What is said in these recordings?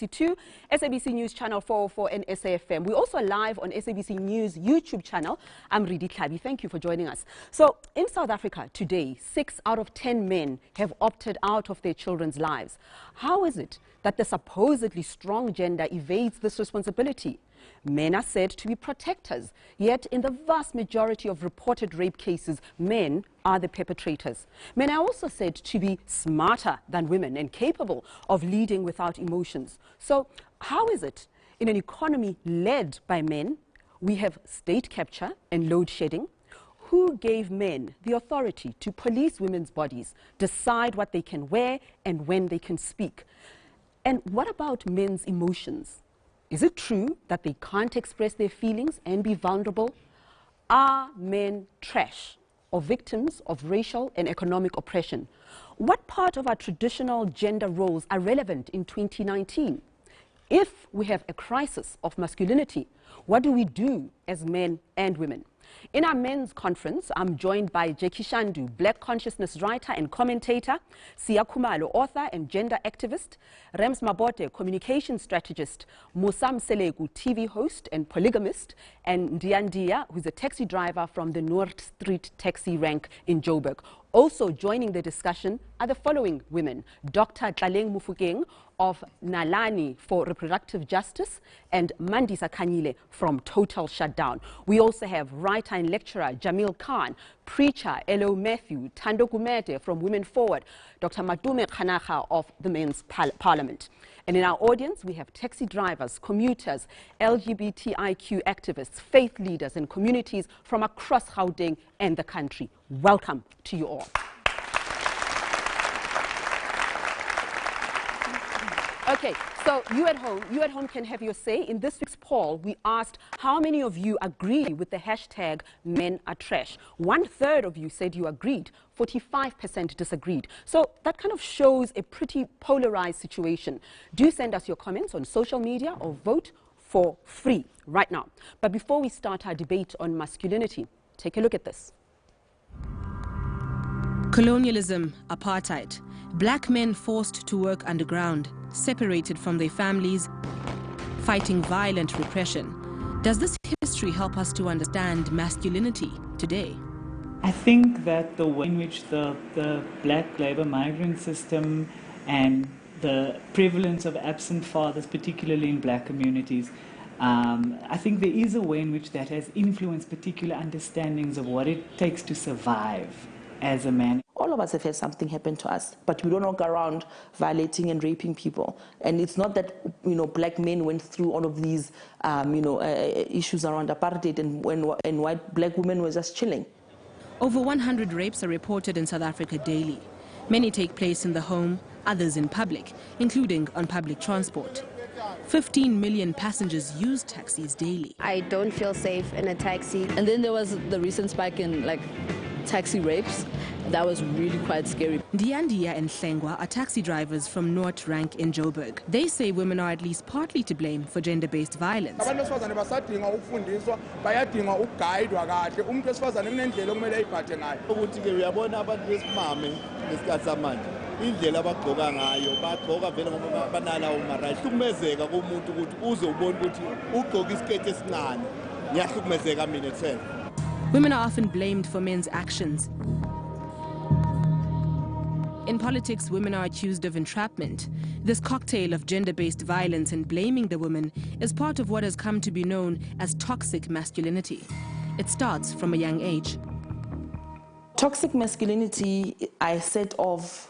SABC 2, SABC News Channel 404 and SAFM. We're also live on SABC News YouTube channel. I'm Ridi Klabi. Thank you for joining us. So in South Africa today, 6 out of 10 men have opted out of their children's lives. How is it that the supposedly strong gender evades this responsibility? Men are said to be protectors, yet in the vast majority of reported rape cases, men are the perpetrators. Men are also said to be smarter than women and capable of leading without emotions. So how is it in an economy led by men, we have state capture and load shedding? Who gave men the authority to police women's bodies, decide what they can wear and when they can speak? And what about men's emotions? Is it true that they can't express their feelings and be vulnerable? Are men trash or victims of racial and economic oppression? What part of our traditional gender roles are relevant in 2019? If we have a crisis of masculinity, what do we do as men and women? In our men's conference, I'm joined by Jackie Shandu, Black consciousness writer and commentator, Sia Khumalo, author and gender activist, Rems Mabote, communication strategist, Musam Selegu, TV host and polygamist, and Ndiandia, who's a taxi driver from the North Street taxi rank in Joburg. Also joining the discussion are the following women: Dr. Tlaleng Mufokeng of Nalani for Reproductive Justice and Mandisa Kanyile from Total Shutdown. We also have writer and lecturer Jamil Khan, preacher Elo Matthew, Tando Gumede from Women Forward, Dr. Madume Khanaka of the Men's Parliament. And in our audience, we have taxi drivers, commuters, LGBTIQ activists, faith leaders, and communities from across Gauteng and the country. Welcome to you all. Okay, so you at home can have your say. In this week's poll, we asked how many of you agree with the hashtag men are trash. 1/3 of you said you agreed, 45% disagreed. So that kind of shows a pretty polarized situation. Do send us your comments on social media or vote for free right now. But before we start our debate on masculinity, take a look at this. Colonialism, apartheid, black men forced to work underground, separated from their families, fighting violent repression. Does this history help us to understand masculinity today? I think that the way in which the black labor migrant system and the prevalence of absent fathers, particularly in black communities, I think there is a way in which that has influenced particular understandings of what it takes to survive as a man. All of us have had something happen to us, but we don't walk around violating and raping people. And it's not that, black men went through all of these, issues around apartheid and white black women were just chilling. Over 100 rapes are reported in South Africa daily. Many take place in the home, others in public, including on public transport. 15 million passengers use taxis daily. I don't feel safe in a taxi. And then there was the recent spike in taxi rapes. That was really quite scary. Ndiandia and Hlengwa are taxi drivers from North Rank in Joburg. They say women are at least partly to blame for gender-based violence. Women are often blamed for men's actions. In politics, women are accused of entrapment. This cocktail of gender-based violence and blaming the woman is part of what has come to be known as toxic masculinity. It starts from a young age. Toxic masculinity is a set of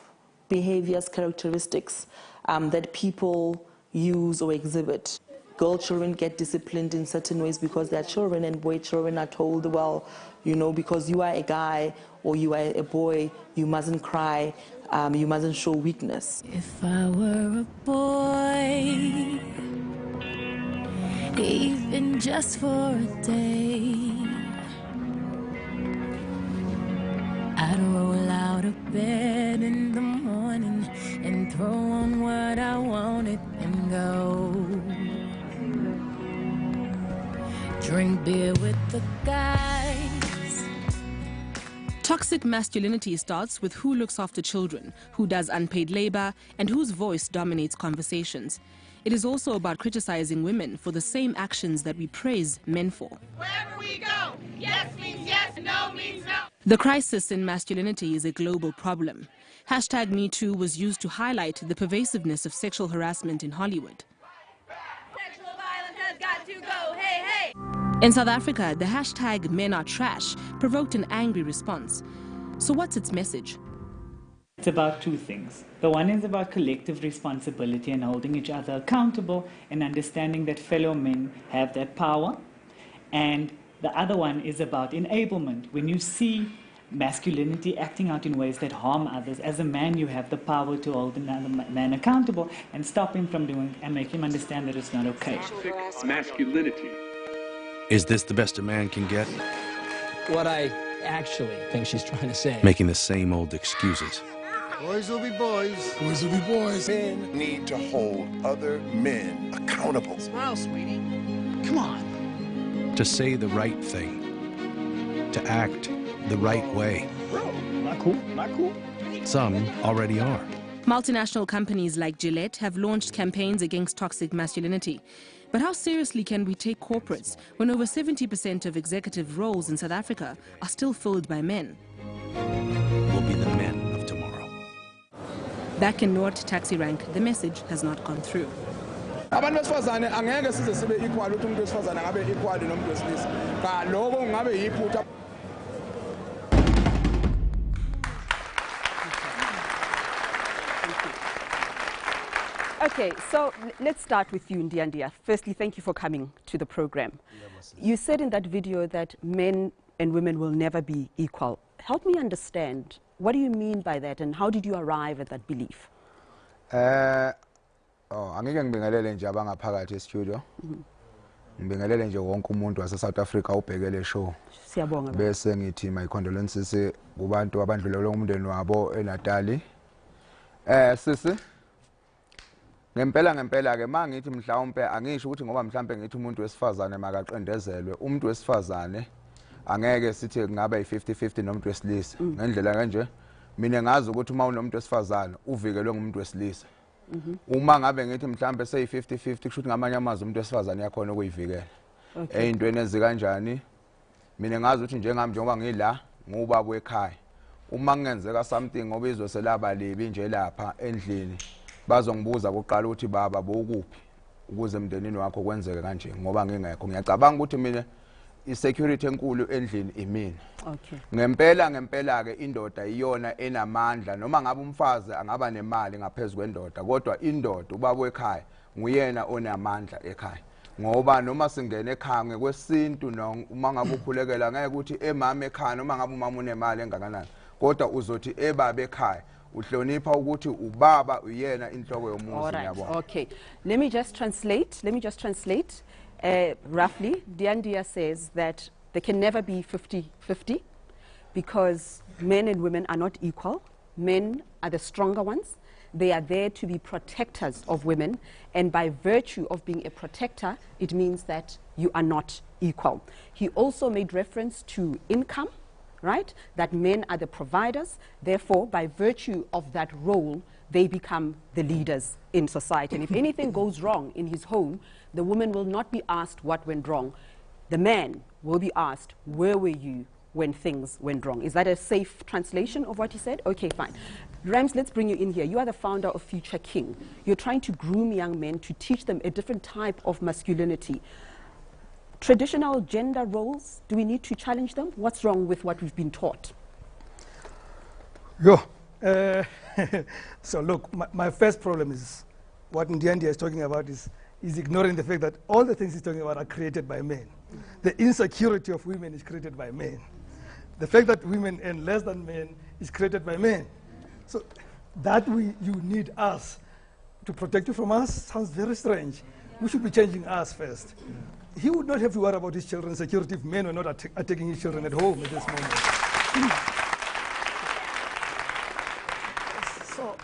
behaviors, characteristics that people use or exhibit. Girl children get disciplined in certain ways because they're children, and boy children are told, well, because you are a guy or you are a boy, you mustn't cry, you mustn't show weakness. If I were a boy, even just for a day, I'd roll out of bed in the morning and throw on what I wanted and go. Drink beer with the guys. Toxic masculinity starts with who looks after children, who does unpaid labor, and whose voice dominates conversations. it is also about criticizing women for the same actions that we praise men for. Wherever we go, yes means yes, no means no. The crisis in masculinity is a global problem. Hashtag #MeToo was used to highlight the pervasiveness of sexual harassment in Hollywood. Sexual violence has got to go, hey, hey. In South Africa, the hashtag #MEnAreTrash provoked an angry response. So what's its message? It's about two things. The one is about collective responsibility and holding each other accountable and understanding that fellow men have that power. And the other one is about enablement. When you see masculinity acting out in ways that harm others, as a man you have the power to hold another man accountable and stop him from doing and make him understand that it's not okay. Masculinity. Is this the best a man can get? What I actually think she's trying to say. Making the same old excuses. Boys will be boys. Boys will be boys. Men need to hold other men accountable. Smile, sweetie. Come on. To say the right thing. To act the right way. Bro, not cool, not cool. Some already are. Multinational companies like Gillette have launched campaigns against toxic masculinity. But how seriously can we take corporates when over 70% of executive roles in South Africa are still filled by men? We'll be the men of tomorrow. Back in North Taxi Rank, the message has not gone through. Abantu besifazane angeke size sibe equal ukuthi umuntu wesifazane ngabe equal nomuntu wesilisa. Cha lokho ngabe yiphutha. Okay, so let's start with you, Ndiandia. Firstly, thank you for coming to the program. You said in that video that men and women will never be equal. Help me understand, what do you mean by that and how did you arrive at that belief? Angeke ngibingelele nje abangaphakathi e-studio. Ngibingelele nje wonke umuntu wase South Africa ubhekele show. Siyabonga. Bese ngithi my condolences kubantu abandlulele umndeni wabo eNatali. Sisi ngempela ke mangithi mhlawumbe angisho ukuthi ngoba mhlawumbe ngithi umuntu wesifazane makaqendezelwe umuntu wesifazane angeke sithi kungabe i50-50 nomuntu wesilisa ngendlela kanje mina ngazi ukuthi uma unomuntu wesifazane uvikelwe ngumuntu wesilisa uma ngabe ngithi mhlawumbe seyi50-50 kusho ukuthi ngamanye amazwi umuntu wesifazane yakhona ukuyivikela eyintweni ezikanjani mina ngazi ukuthi njengami njengoba ngila ngubaba wekhaya uma ngenzeka something ngoba izoselaba libi nje lapha endlini bazongibuza kuqala ukuthi baba bokuphi ukuze emndenini wakho kwenzeke kanje ngoba ngingekho ngiyacabanga ukuthi mina isecurity enkulu endlini imina. Okay. Ngempela ke indoda iyona enamandla noma ngabe umfazi angaba nemali ngaphezulu kwendoda kodwa indoda ubaba wekhaya nguyena onamandla ekhaya ngoba noma singena ekhaya ngekwesintu uma ngabe ukhulekela ngeke ukuthi emama ekhaya noma ngabe umama unemali engakanani kodwa uzothi ebaba ekhaya uhlonipha ukuthi ubaba uyena inhloko yomuzi yabo. Okay, let me just translate. Roughly, Ndiandia says that there can never be 50-50 because men and women are not equal. Men are the stronger ones. They are there to be protectors of women, and by virtue of being a protector, it means that you are not equal. He also made reference to income, right? That men are the providers. Therefore, by virtue of that role, they become the leaders in society. And if anything goes wrong in his home, the woman will not be asked what went wrong. The man will be asked, where were you when things went wrong? Is that a safe translation of what he said? Okay, fine. Rams, let's bring you in here. You are the founder of Future King. You're trying to groom young men to teach them a different type of masculinity. Traditional gender roles, do we need to challenge them? What's wrong with what we've been taught? So look, my first problem is what Ndiandia is talking about is ignoring the fact that all the things he's talking about are created by men. The insecurity of women is created by men. The fact that women earn less than men is created by men. So that you need us to protect you from us sounds very strange. We should be changing us first. He would not have to worry about his children's security if men were not attacking his children at home at this moment. So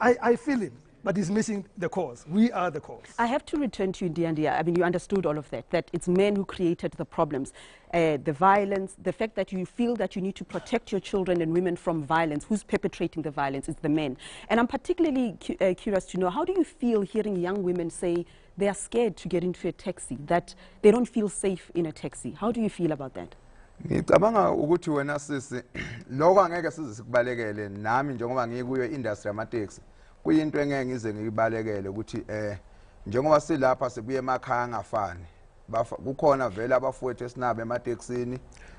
I feel him. but he's missing the cause. We are the cause. I have to return to you, Ndiandia. I mean, you understood all of that, that it's men who created the problems, the violence, the fact that you feel that you need to protect your children and women from violence. Who's perpetrating the violence? It's the men. And I'm particularly curious to know, how do you feel hearing young women say they are scared to get into a taxi, that they don't feel safe in a taxi? How do you feel about that? Ngicabanga ukuthi wena sisi lokho angeke size sikubalekele nami njengoba ngikuyo industry yamateksi kuyinto engeke ngize ngibalekele ukuthi njengoba silapha sibuye emakhaya angafani kukhona vele abafowethu esinabe emateksini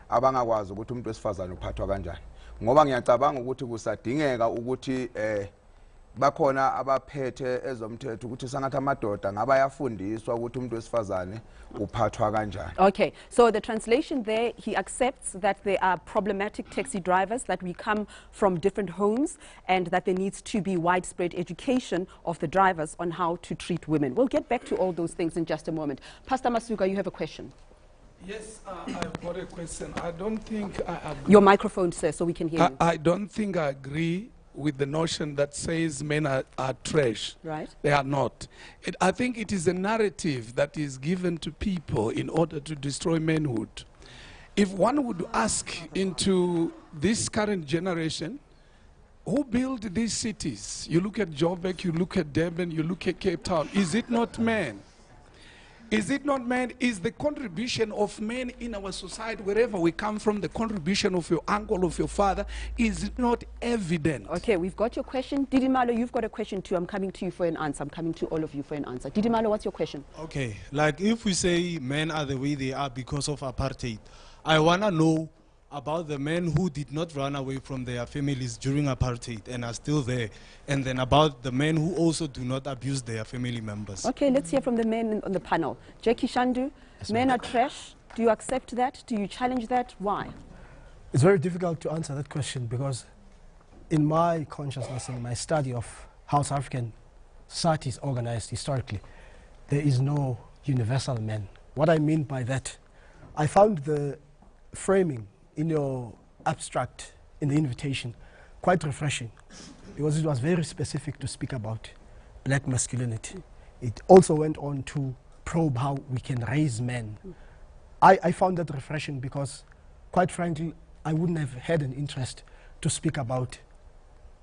abangakwazi ukuthi umuntu wesifazane uphathwa kanjani ngoba ngiyacabanga ukuthi kusadingeka ukuthi bakhona abaphethe ezomthetho ukuthi sangathi amadoda ngaba yafundiswa ukuthi umuntu wesifazane uphathwa kanjani. Okay, so the translation there, he accepts that there are problematic taxi drivers, that we come from different homes, and that there needs to be widespread education of the drivers on how to treat women. We'll get back to all those things in just a moment. Pastor Masuka, you have a question. Yes, I've got a question. I don't think I agree. Your microphone, sir, so we can hear you. I don't think I agree with the notion that says men are trash. Right. They are not. I think it is a narrative that is given to people in order to destroy manhood. If one would ask into this current generation, who built these cities? You look at Joburg, you look at Durban, you look at Cape Town. Is it not men? Is it not men? Is the contribution of men in our society, wherever we come from, the contribution of your uncle, of your father, is it not evident? Okay, we've got your question. Didimalo, you've got a question too. I'm coming to you for an answer. I'm coming to all of you for an answer. Didimalo, what's your question? Okay, like if we say men are the way they are because of apartheid, I want to know about the men who did not run away from their families during apartheid and are still there, and then about the men who also do not abuse their family members. Okay, let's hear from the men on the panel. Jackie Shandu, men are trash. Do you accept that? Do you challenge that? Why? It's very difficult to answer that question because in my consciousness, in my study of how South African society is organized historically, there is no universal man. What I mean by that, I found the framing in your abstract, in the invitation, quite refreshing, because it was very specific to speak about black masculinity. It also went on to probe how we can raise men. I found that refreshing because, quite frankly, I wouldn't have had an interest to speak about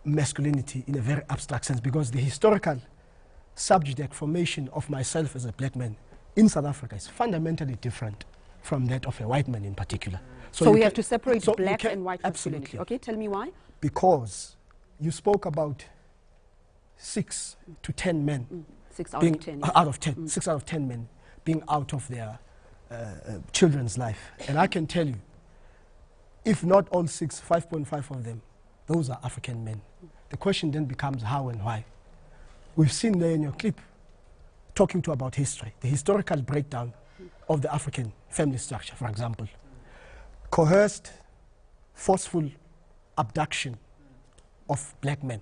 masculinity in a very abstract sense, because the historical subject formation of myself as a black man in South Africa is fundamentally different from that of a white man in particular. So we have to separate black and white masculinity. Okay, tell me why. Because you spoke about 6 to 10 men. 6 out of 10. Out of 10. 6 out of 10 men being out of their children's life. And I can tell you, if not all 6, 5.5 of them, those are African men. The question then becomes how and why. We've seen there in your clip, talking to about history, the historical breakdown of the African family structure, for example. Coerced, forceful abduction of black men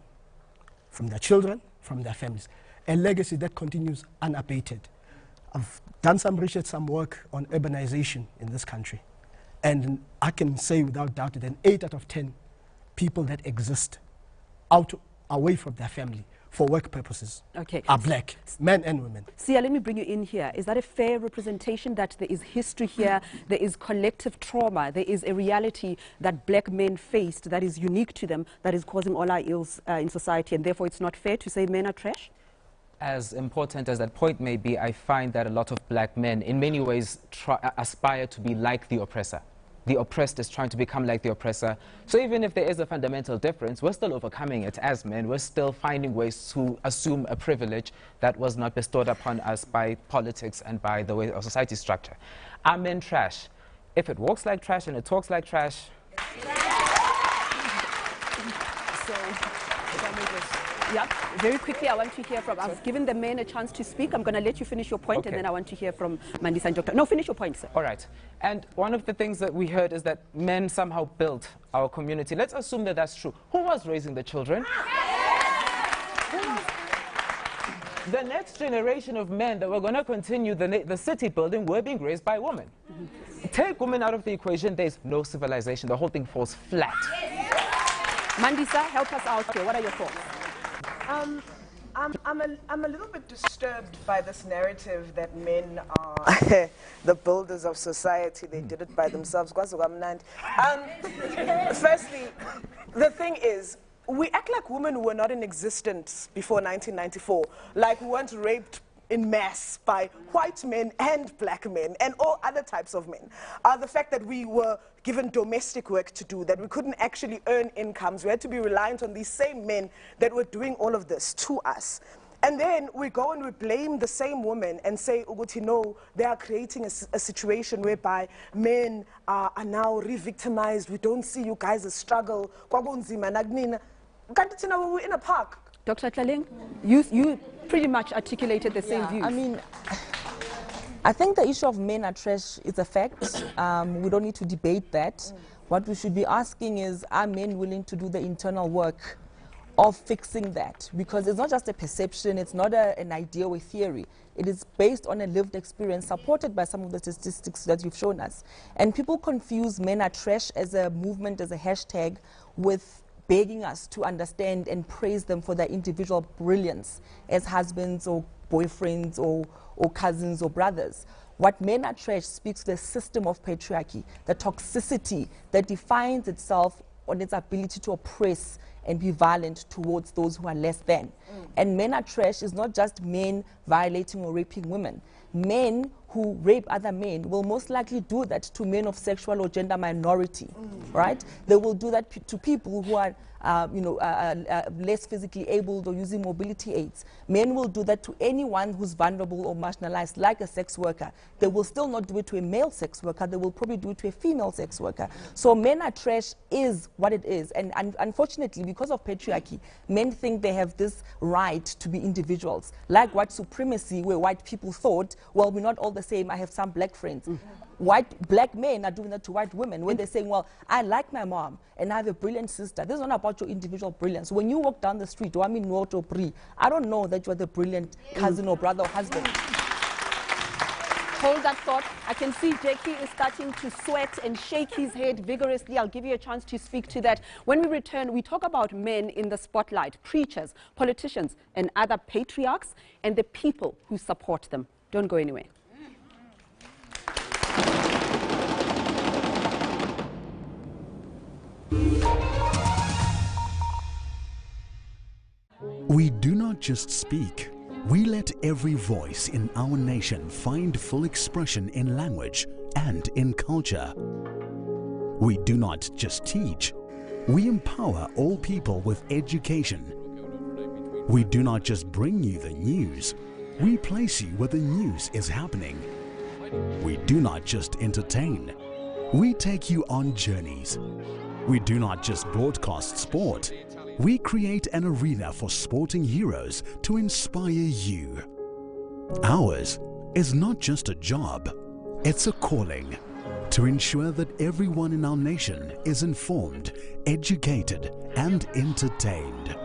from their children, from their families. A legacy that continues unabated. I've done some research, some work on urbanization in this country. And I can say without doubt that 8 out of 10 people that exist away from their family for work purposes are black, men and women. Sia, let me bring you in here. Is that a fair representation that there is history here, there is collective trauma, there is a reality that black men faced that is unique to them, that is causing all our ills in society, and therefore it's not fair to say men are trash? As important as that point may be, I find that a lot of black men in many ways aspire to be like the oppressor. The oppressed is trying to become like the oppressor. So even if there is a fundamental difference, we're still overcoming it as men. We're still finding ways to assume a privilege that was not bestowed upon us by politics and by the way our society is structured. Are men trash? If it walks like trash and it talks like trash. Yeah, very quickly, I want to hear from, I've given the men a chance to speak. I'm going to let you finish your point, and then I want to hear from Mandisa and Dr. No, finish your point, sir. All right. And one of the things that we heard is that men somehow built our community. Let's assume that that's true. Who was raising the children? The next generation of men that were going to continue the city building were being raised by women. Take women out of the equation, there's no civilization. The whole thing falls flat. Mandisa, help us out here. What are your thoughts? I'm a little bit disturbed by this narrative that men are the builders of society. They did it by themselves. Firstly, the thing is, we act like women were not in existence before 1994, like we weren't raped in mass by white men and black men and all other types of men. The fact that we were given domestic work to do, that we couldn't actually earn incomes, we had to be reliant on these same men that were doing all of this to us. And then we go and we blame the same women and say, Uguti, no, they are creating a situation whereby men are now re-victimized. We don't see you guys as struggle. We're in a park. Dr. Tlaleng, you pretty much articulated the same views. I mean, I think the issue of men are trash is a fact. We don't need to debate that. What we should be asking is, are men willing to do the internal work of fixing that? Because it's not just a perception, it's not an idea or theory. It is based on a lived experience supported by some of the statistics that you've shown us. And people confuse men are trash as a movement, as a hashtag, with begging us to understand and praise them for their individual brilliance as husbands or boyfriends or cousins or brothers. What men are trash speaks to the system of patriarchy, the toxicity that defines itself on its ability to oppress and be violent towards those who are less than. And men are trash is not just men violating or raping women. Men who rape other men will most likely do that to men of sexual or gender minority, right? They will do that to people who are less physically able or using mobility aids. Men will do that to anyone who's vulnerable or marginalized, like a sex worker. They will still not do it to a male sex worker. They will probably do it to a female sex worker. So men are trash is what it is. And unfortunately, because of patriarchy, men think they have this right to be individuals. Like white supremacy, where white people thought, well, we're not all the same. I have some black friends. Black men are doing that to white women when they're saying, well, I like my mom and I have a brilliant sister. This is not about your individual brilliance. When you walk down the street, I don't know that you're the brilliant cousin or brother or husband. Hold that thought. I can see Jackie is starting to sweat and shake his head vigorously. I'll give you a chance to speak to that. When we return, we talk about men in the spotlight, preachers, politicians, and other patriarchs, and the people who support them. Don't go anywhere. We do not just speak. We let every voice in our nation find full expression in language and in culture. We do not just teach. We empower all people with education. We do not just bring you the news. We place you where the news is happening. We do not just entertain. We take you on journeys. We do not just broadcast sport. We create an arena for sporting heroes to inspire you. Ours is not just a job, it's a calling to ensure that everyone in our nation is informed, educated, and entertained.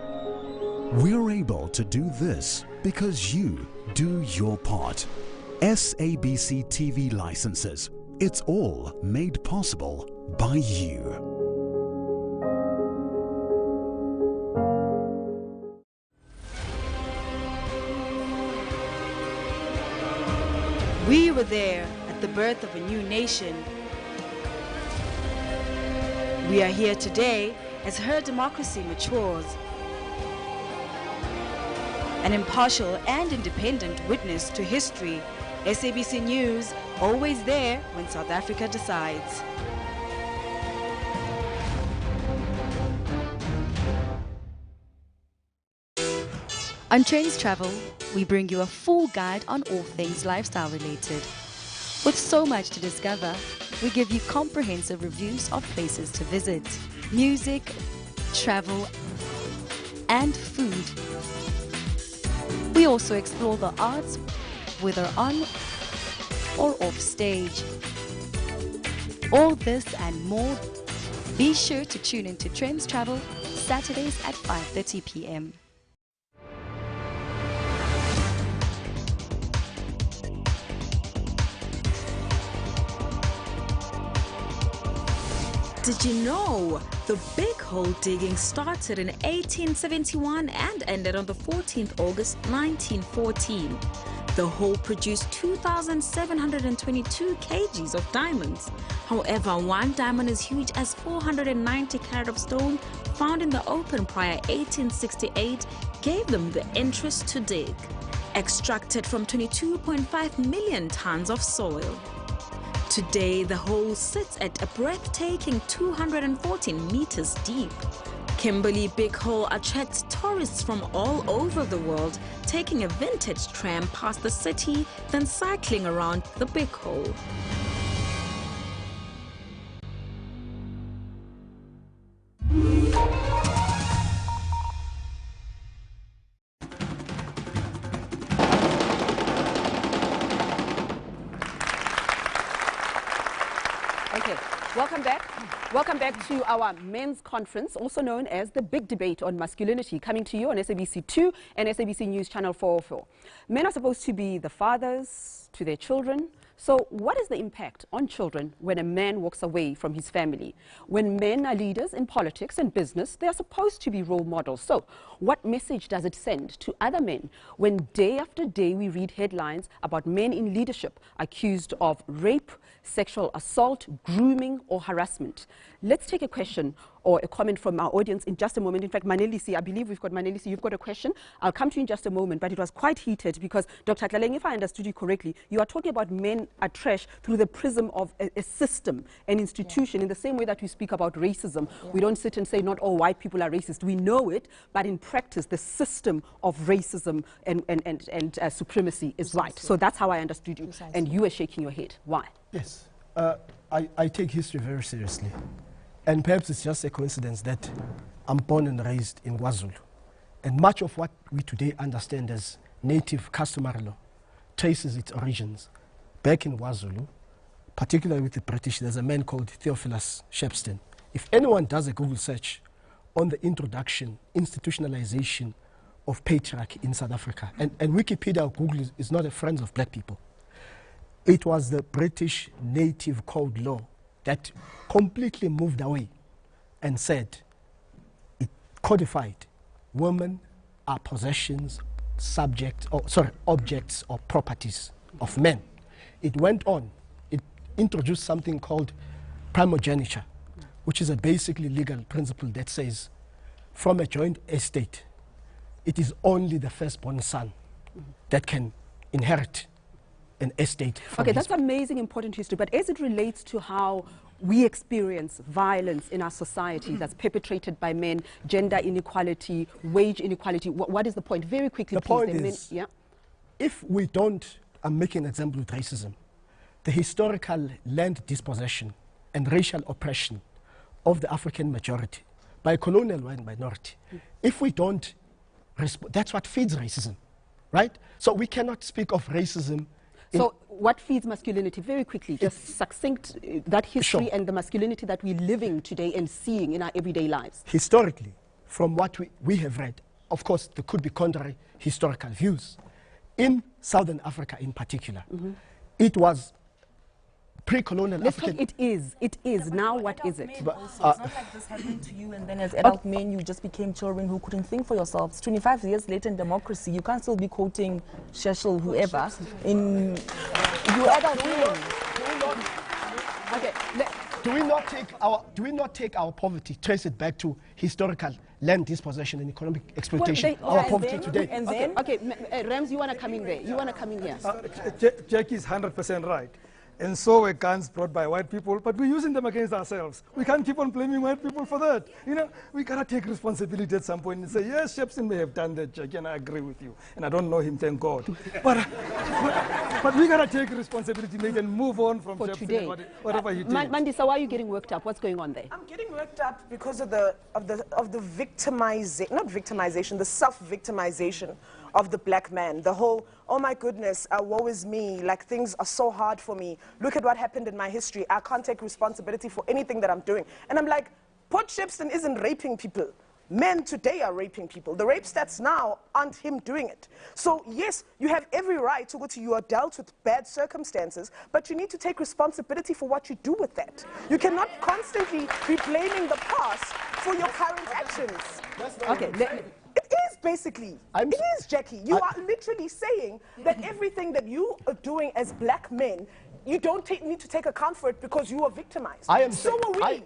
We're able to do this because you do your part. SABC TV licenses. It's all made possible by you. We were there at the birth of a new nation. We are here today as her democracy matures. An impartial and independent witness to history. SABC News, always there when South Africa decides. On Trends Travel, we bring you a full guide on all things lifestyle related. With so much to discover, we give you comprehensive reviews of places to visit, music, travel, and food. We also explore the arts, whether on or off stage. All this and more, be sure to tune into Trends Travel, Saturdays at 5:30 p.m. Did you know the big hole digging started in 1871 and ended on the 14th August 1914? The hole produced 2,722 kgs of diamonds. However, one diamond as huge as 490 carat of stone found in the open prior 1868 gave them the interest to dig. Extracted from 22.5 million tons of soil. Today, the hole sits at a breathtaking 214 meters deep. Kimberley Big Hole attracts tourists from all over the world, taking a vintage tram past the city, then cycling around the Big Hole. Welcome back to our men's conference, also known as the Big Debate on Masculinity, coming to you on SABC 2 and SABC News Channel 404. Men are supposed to be the fathers to their children. So what is the impact on children when a man walks away from his family? When men are leaders in politics and business, they are supposed to be role models. So what message does it send to other men when day after day we read headlines about men in leadership accused of rape, sexual assault, grooming or harassment? Let's take a question or a comment from our audience in just a moment. In fact, Manelisi, I believe we've got Manelisi, you've got a question. I'll come to you in just a moment, but it was quite heated because, Dr. Tlaleng, if I understood you correctly, you are talking about men are trash through the prism of a system, an institution, in the same way that we speak about racism. We don't sit and say not all white people are racist. We know it, but in practice, the system of racism and supremacy is right. So that's how I understood you, and you were shaking your head. Why? Yes, I take history very seriously. And perhaps it's just a coincidence that I'm born and raised in KwaZulu. And much of what we today understand as native customary law traces its origins back in KwaZulu, particularly with the British. There's a man called Theophilus Shepstone. If anyone does a Google search on the introduction, institutionalization of patriarchy in South Africa, and Wikipedia or Google is not a friend of black people. It was the British Native Code Law that completely moved away and said, it codified, women are possessions, objects or properties of men. It went on, it introduced something called primogeniture, which is a basically legal principle that says, from a joint estate, it is only the firstborn son that can inherit an estate. Okay, that's amazing, important history. But as it relates to how we experience violence in our society that's perpetrated by men, gender inequality, wage inequality, what is the point? Very quickly, the please. Point is, if we don't, I'm making an example with racism, the historical land dispossession and racial oppression of the African majority by colonial white minority, if we don't, that's what feeds racism, right? So we cannot speak of racism. So what feeds masculinity? Very quickly, just succinct that history and the masculinity that we're living today and seeing in our everyday lives. Historically, from what we have read, of course, there could be contrary historical views. In Southern Africa in particular, it was pre-colonial African... It is. Now what is it? But, it's not like this happened to you and then as adult men you just became children who couldn't think for yourselves. 25 years later in democracy, you can't still be quoting Sheshel, whoever, in... You adult men. Okay, do we not take our poverty, trace it back to historical land dispossession and economic exploitation? Our poverty today. Okay, Rams, you want to come in there? You want to come in here? Jackie is 100% right. And so were guns brought by white people, but we're using them against ourselves. We can't keep on blaming white people for that. You know, we gotta take responsibility at some point and say, yes, Shepstone may have done that, Jackie, and I agree with you. And I don't know him, thank God. but we gotta take responsibility, make and move on from Shepstone, whatever he did. Mandisa, why are you getting worked up? What's going on there? I'm getting worked up because of the victimization, not victimization, the self-victimization of the black man. The whole, oh my goodness, woe is me, like things are so hard for me. Look at what happened in my history. I can't take responsibility for anything that I'm doing. And I'm like, Port Shepstone isn't raping people. men today are raping people. The rape stats now aren't him doing it. So yes, you have every right to go to, you are dealt with bad circumstances, but you need to take responsibility for what you do with that. You cannot constantly be blaming the past for your current actions. Okay. It is basically. It is, Jackie. You are literally saying that everything that you are doing as black men, you don't need to take account for it because you were victimized. So were we.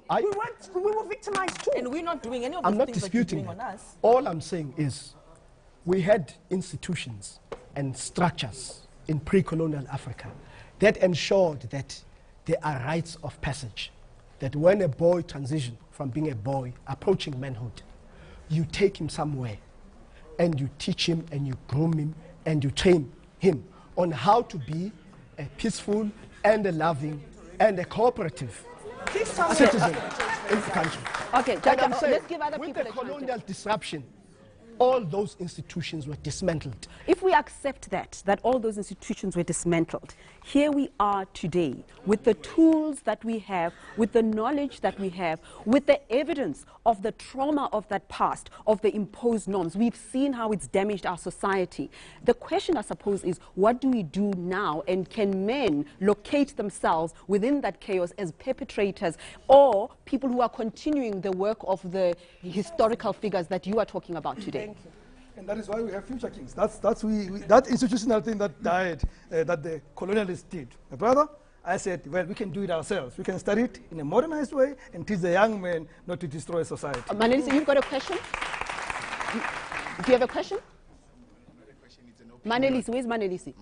We were victimized too. And we're not doing any of I'm the not things that you're disputing doing that. on us. All I'm saying is we had institutions and structures in pre-colonial Africa that ensured that there are rites of passage, that when a boy transitions from being a boy approaching manhood, you take him somewhere and you teach him and you groom him and you train him on how to be a peaceful and a loving and a cooperative citizen in the country. Okay, And I'm saying, let's give other with people the a chance. colonial disruption, all those institutions were dismantled. If we accept that all those institutions were dismantled, here we are today with the tools that we have, with the knowledge that we have, with the evidence of the trauma of that past, of the imposed norms. We've seen how it's damaged our society. The question, I suppose, is what do we do now, and can men locate themselves within that chaos as perpetrators or people who are continuing the work of the historical figures that you are talking about today? And that is why we have future kings. That's that institutional thing that died, that the colonialists did. My brother, I said, well, we can do it ourselves. We can study it in a modernized way and teach the young men not to destroy society. Manelisi, you've got a question? Do you have a question? Manelisi, where's Manelisi?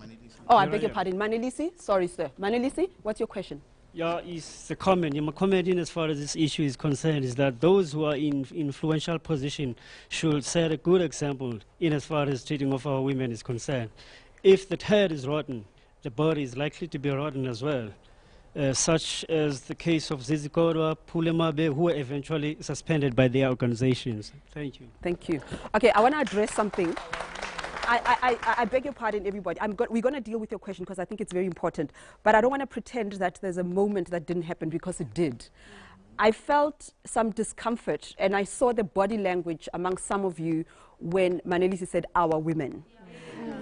Oh, I beg your pardon. Manelisi? Sorry, sir. Manelisi, what's your question? Yeah, it's a comment. My comment in as far as this issue is concerned is that those who are in influential position should set a good example in as far as treating of our women is concerned. If the head is rotten, the body is likely to be rotten as well, such as the case of Zizikodwa, Polygamy, who were eventually suspended by their organizations. Thank you. Thank you. Okay, I want to address something. I beg your pardon, everybody. We're going to deal with your question because I think it's very important. But I don't want to pretend that there's a moment that didn't happen, because it did. I felt some discomfort, and I saw the body language among some of you when Manelisi said, our women.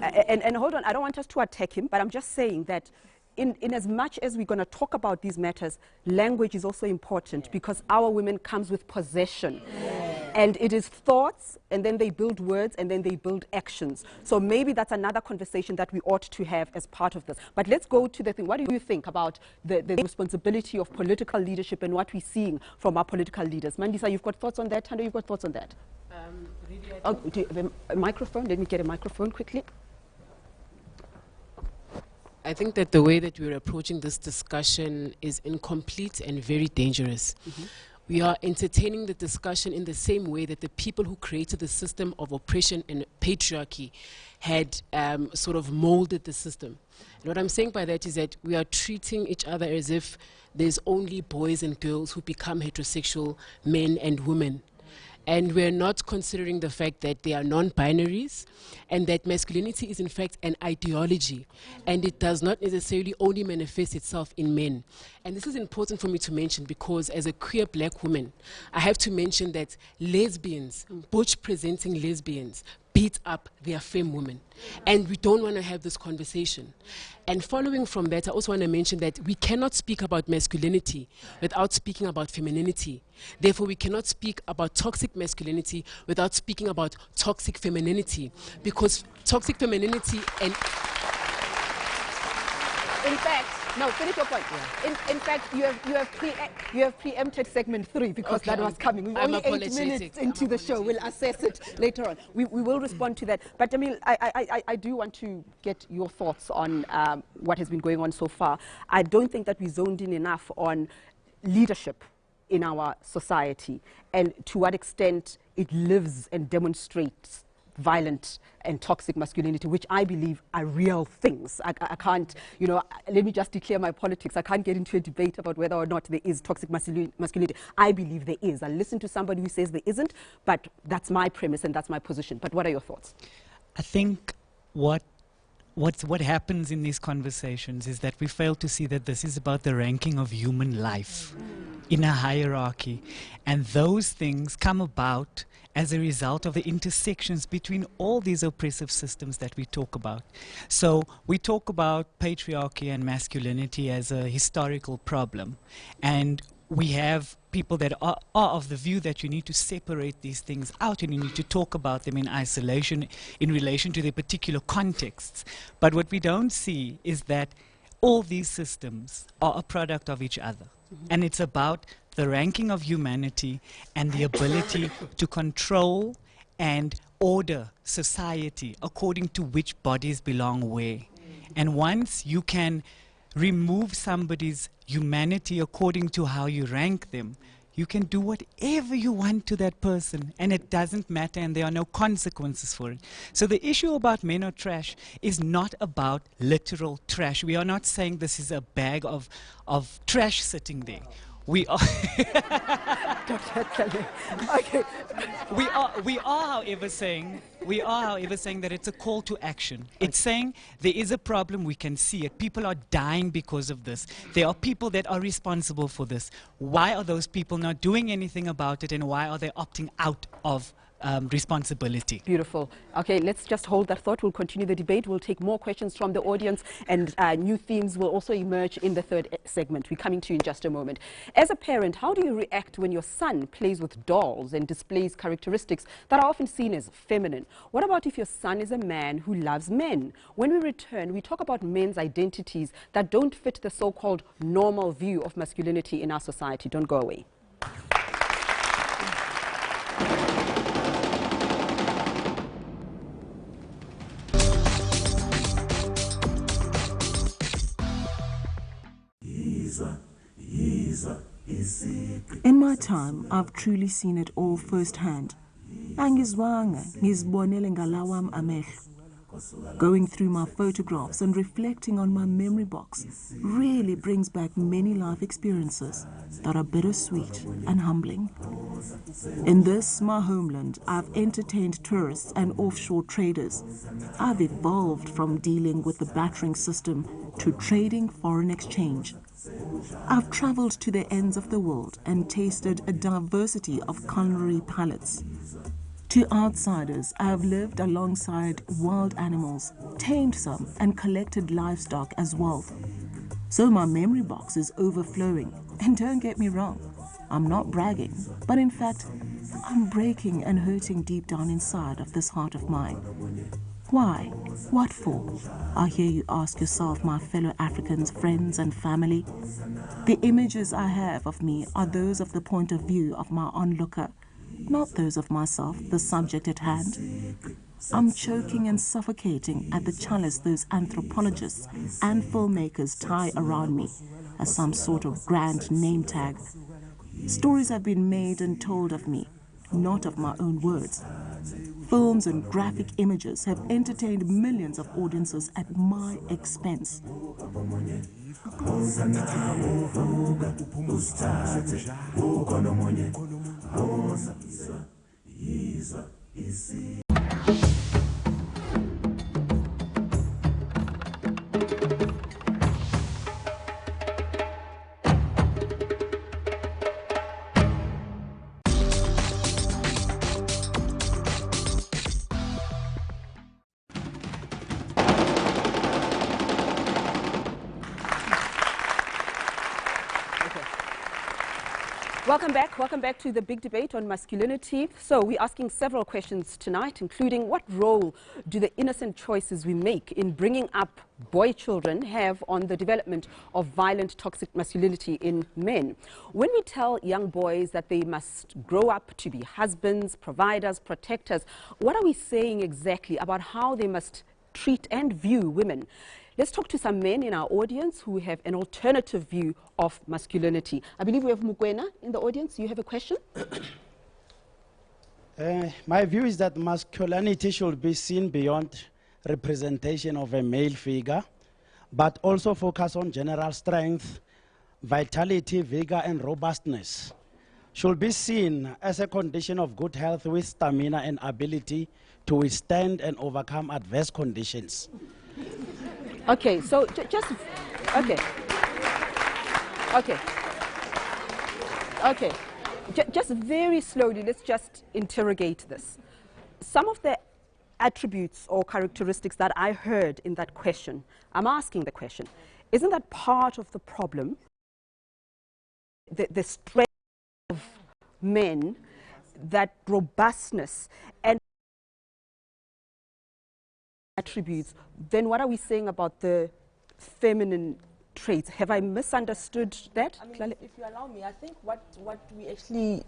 And hold on, I don't want us to attack him, but I'm just saying that in as much as we're going to talk about these matters, language is also important, because our women comes with possession. And it is thoughts, and then they build words, and then they build actions. So maybe that's another conversation that we ought to have as part of this. But let's go to the thing. What do you think about the responsibility of political leadership and what we're seeing from our political leaders? Mandisa, you've got thoughts on that? Tando, you've got thoughts on that? Do you have a microphone? Let me get a microphone quickly. I think that the way that we're approaching this discussion is incomplete and very dangerous. We are entertaining the discussion in the same way that the people who created the system of oppression and patriarchy had sort of molded the system. And what I'm saying by that is that we are treating each other as if there's only boys and girls who become heterosexual men and women. And we're not considering the fact that they are non-binaries, and that masculinity is in fact an ideology, and it does not necessarily only manifest itself in men. And this is important for me to mention, because as a queer black woman, I have to mention that lesbians, butch-presenting lesbians, beat up their femme women. And we don't want to have this conversation. And following from that, I also want to mention that we cannot speak about masculinity without speaking about femininity. Therefore, we cannot speak about toxic masculinity without speaking about toxic femininity, because toxic femininity and... In fact, no, finish your point. Yeah. In fact, you have preempted segment 3, because that was coming. We're only 8 minutes into the show. We'll assess it later on. We will respond to that. But Jamil, I do want to get your thoughts on what has been going on so far. I don't think that we zoned in enough on leadership in our society, and to what extent it lives and demonstrates violent and toxic masculinity, which I believe are real things. I can't, let me just declare my politics. I can't get into a debate about whether or not there is toxic masculinity. I believe there is. I listen to somebody who says there isn't, but that's my premise and that's my position. But what are your thoughts? I think what happens in these conversations is that we fail to see that this is about the ranking of human life. in a hierarchy. And those things come about as a result of the intersections between all these oppressive systems that we talk about. So we talk about patriarchy and masculinity as a historical problem. And we have people that are of the view that you need to separate these things out and you need to talk about them in isolation in relation to their particular contexts. But what we don't see is that all these systems are a product of each other. And it's about the ranking of humanity and the ability to control and order society according to which bodies belong where. And once you can remove somebody's humanity according to how you rank them, you can do whatever you want to that person, and it doesn't matter, and there are no consequences for it. So the issue about men are trash is not about literal trash. We are not saying this is a bag of trash sitting there. We are okay. we are, however, saying that it's a call to action. It's saying there is a problem, we can see it. People are dying because of this. There are people that are responsible for this. Why are those people not doing anything about it, and why are they opting out of responsibility? Beautiful. Okay, let's just hold that thought. We'll continue the debate. We'll take more questions from the audience, and new themes will also emerge in the third segment. We're coming to you in just a moment. As a parent, how do you react when your son plays with dolls and displays characteristics that are often seen as feminine? What about if your son is a man who loves men? When we return, we talk about men's identities that don't fit the so-called normal view of masculinity in our society. Don't go away. In my time, I've truly seen it all firsthand. Angizwanga ngizibonele ngalawam amehlo. Going through my photographs and reflecting on my memory box really brings back many life experiences that are bittersweet and humbling. In this, my homeland, I've entertained tourists and offshore traders. I've evolved from dealing with the battering system to trading foreign exchange. I've traveled to the ends of the world and tasted a diversity of culinary palates. To outsiders, I have lived alongside wild animals, tamed some, and collected livestock as wealth. So my memory box is overflowing. And don't get me wrong, I'm not bragging, but in fact, I'm breaking and hurting deep down inside of this heart of mine. Why? What for? I hear you ask yourself, my fellow Africans, friends and family. The images I have of me are those of the point of view of my onlooker, not those of myself, the subject at hand. I'm choking and suffocating at the chalice those anthropologists and filmmakers tie around me as some sort of grand name tag. Stories have been made and told of me, not of my own words. Films and graphic images have entertained millions of audiences at my expense. Welcome back to the big debate on masculinity. So we're asking several questions tonight, including what role do the innocent choices we make in bringing up boy children have on the development of violent, toxic masculinity in men? When we tell young boys that they must grow up to be husbands, providers, protectors, what are we saying exactly about how they must treat and view women? Let's talk to some men in our audience who have an alternative view of masculinity. I believe we have Mukwena in the audience. You have a question? My view is that masculinity should be seen beyond representation of a male figure, but also focus on general strength, vitality, vigor, and robustness. Should be seen as a condition of good health with stamina and ability to withstand and overcome adverse conditions. Okay, so just, okay. Okay, just very slowly, let's just interrogate this. Some of the attributes or characteristics that I heard in that question, I'm asking the question, isn't that part of the problem? The strength of men, that robustness and attributes, then what are we saying about the feminine traits? Have I misunderstood that? I mean, if you allow me, I think what we actually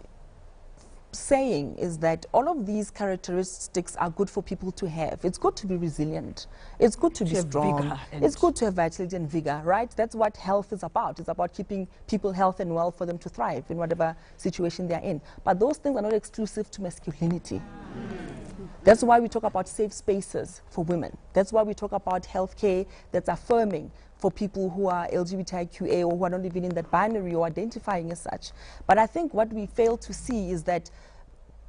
saying is that all of these characteristics are good for people to have. It's good to be resilient. It's good to be strong. It's good to have vitality and vigor, right? That's what health is about. It's about keeping people healthy and well for them to thrive in whatever situation they're in. But those things are not exclusive to masculinity. That's why we talk about safe spaces for women. That's why we talk about healthcare that's affirming for people who are LGBTQA or who are not even in that binary or identifying as such. But I think what we fail to see is that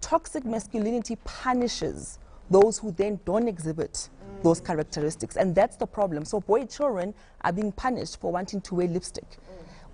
toxic masculinity punishes those who then don't exhibit those characteristics. And that's the problem. So boy children are being punished for wanting to wear lipstick.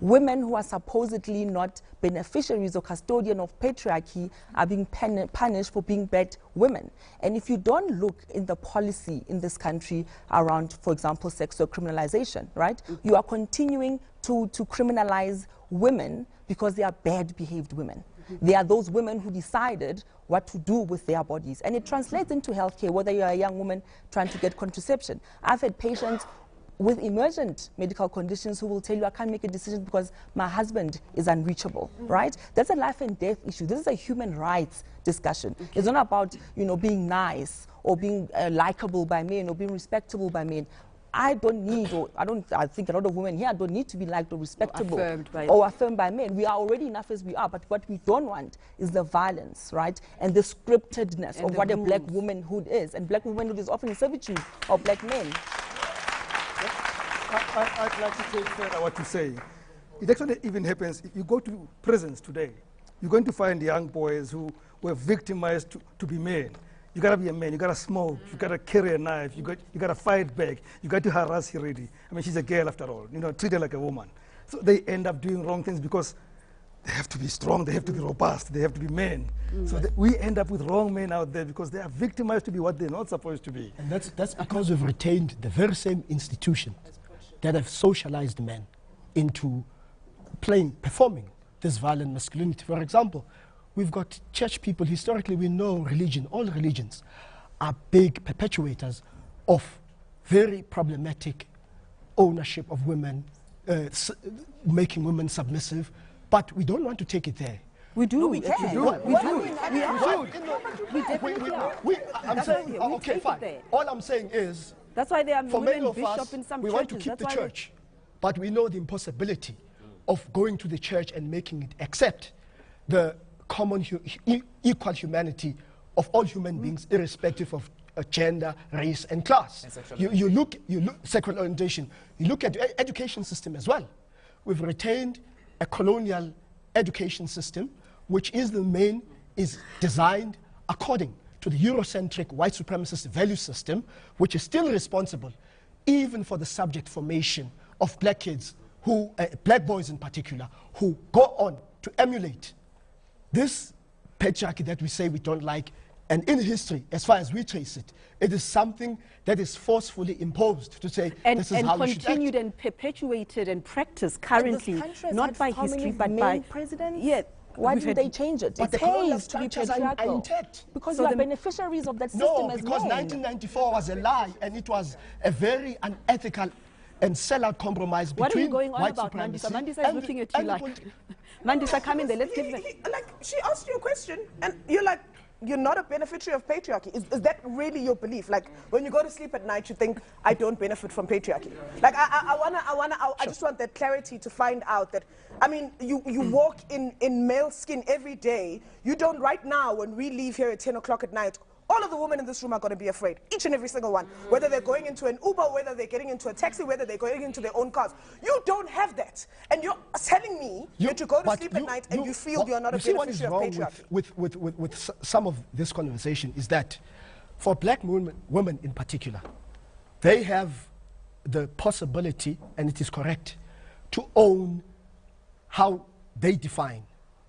Women who are supposedly not beneficiaries or custodian of patriarchy are being punished for being bad women. And if you don't look in the policy in this country around, for example, sexual criminalization, right? You are continuing to criminalize women because they are bad behaved women. They are those women who decided what to do with their bodies. And it translates into healthcare, whether you're a young woman trying to get contraception. I've had patients with emergent medical conditions who will tell you, I can't make a decision because my husband is unreachable, right? That's a life and death issue. This is a human rights discussion. It's not about, you know, being nice or being likable by men or being respectable by men. I don't need, or I think a lot of women here don't need to be liked or respectable or affirmed by men. We are already enough as we are, but what we don't want is the violence, right? And the scriptedness of what a black womanhood is. And black womanhood is often in servitude of black men. I'd like to take further what you're saying. It actually even happens, if you go to prisons today, you're going to find young boys who were victimized to be men. You gotta be a man, you gotta smoke, you gotta carry a knife, you gotta fight back, you got to harass her already. I mean, she's a girl after all, you know, treat her like a woman. So they end up doing wrong things because they have to be strong, they have to be robust, they have to be men. So we end up with wrong men out there because they are victimized to be what they're not supposed to be. And that's because we've retained the very same institution that have socialized men into performing this violent masculinity. For example, we've got church people. Historically, we know religion, all religions are big perpetuators of very problematic ownership of women, making women submissive, but we don't want to take it there. We do. No, we can. I'm saying, okay, fine. All I'm saying is, that's why there are for women many of bishop us, in some we churches. want to keep the church, but we know the impossibility of going to the church and making it accept the common equal humanity of all human beings, irrespective of gender, race, and class. You look sexual orientation. You look at the education system as well. We've retained a colonial education system, which is designed according to the Eurocentric white supremacist value system, which is still responsible even for the subject formation of black kids, who, black boys in particular, who go on to emulate this patriarchy that we say we don't like. And in history, as far as we trace it, it is something that is forcefully imposed to say this is how we should act. And continued and perpetuated and practiced currently, not by history, but by presidents. Yeah. Why didn't they change it? But the colonial structures are intact. Because you are beneficiaries of that system as because 1994 was a lie, and it was a very unethical and sellout compromise between white supremacy. What are you going on about, Mandisa? Mandisa is looking at you like, Mandisa, come in there, let's give them. Like, she asked you a question, and you're like, you're not a beneficiary of patriarchy. Is that really your belief? Like, when you go to sleep at night, you think, I don't benefit from patriarchy. Like, I just want that clarity to find out that, I mean, you walk in male skin every day. You don't, right now, when we leave here at 10 o'clock at night, all of the women in this room are going to be afraid, each and every single one, whether they're going into an Uber, whether they're getting into a taxi, whether they're going into their own cars. You don't have that. And you're telling me that you go to sleep at night and you feel you're not a beneficiary of patriarchy. With some of this conversation is that for black women in particular, they have the possibility, and it is correct, to own how they define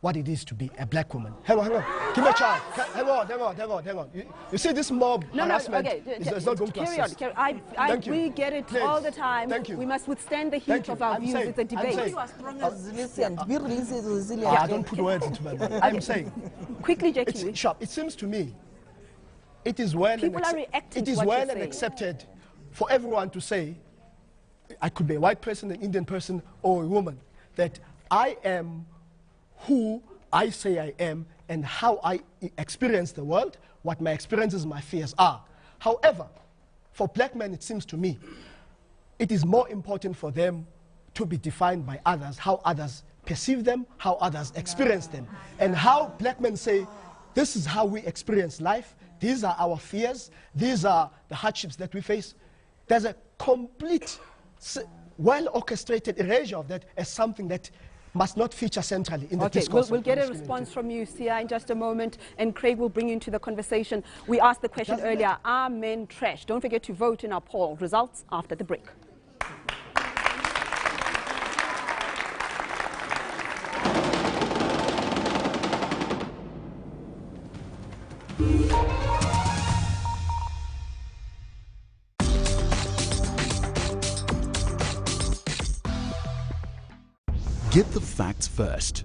what it is to be a black woman. Hang on. Give me a chance. Hang on. You see this mob harassment is not going to assist. We get it all the time. Thank you. We must withstand the heat of our views. It's a debate. You are strong as resilient. Be resilient. I don't put words into my mouth. I'm saying. Quickly, Jackie. It seems to me it is well and accepted for everyone to say, I could be a white person, an Indian person, or a woman, that I am who I say I am and how I experience the world, what my experiences, my fears are. However, for black men, it seems to me, it is more important for them to be defined by others, how others perceive them, how others experience them, and how black men say, this is how we experience life, these are our fears, these are the hardships that we face. There's a complete, well-orchestrated erasure of that as something that must not feature centrally in the discourse. We'll get a response from you, Sia, in just a moment, and Craig will bring you into the conversation. We asked the question earlier, are men trash? Don't forget to vote in our poll. Results after the break. Get the facts first.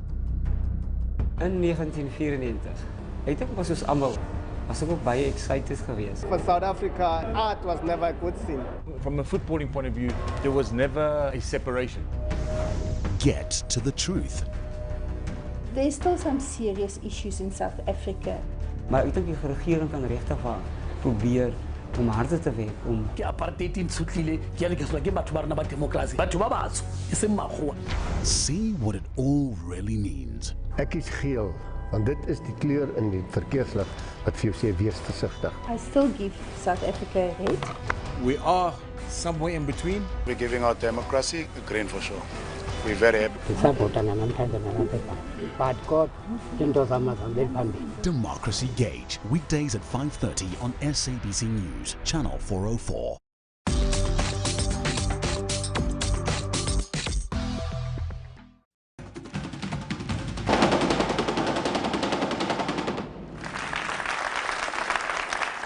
In 1994, ek dink was ons almal was ook baie excited geweest. For South Africa, art was never a good thing. From a footballing point of view, there was never a separation. Get to the truth. There's still some serious issues in South Africa. Maar ek dink die regering kan regtig waar probeer om harder te werk om ke apartheid in Sutlile ke le ke swa ke batho ba rena ba democracy batho ba batsho e se makgowa. See what it all really means. Ek is geel want dit is die kleur in die verkeerslig wat vir jou sê wees versigtig. I still give South Africa red. We are somewhere in between. We're giving our democracy a green for sure. We're very happy. Democracy Gauge, weekdays at 5:30 on SABC News, Channel 404.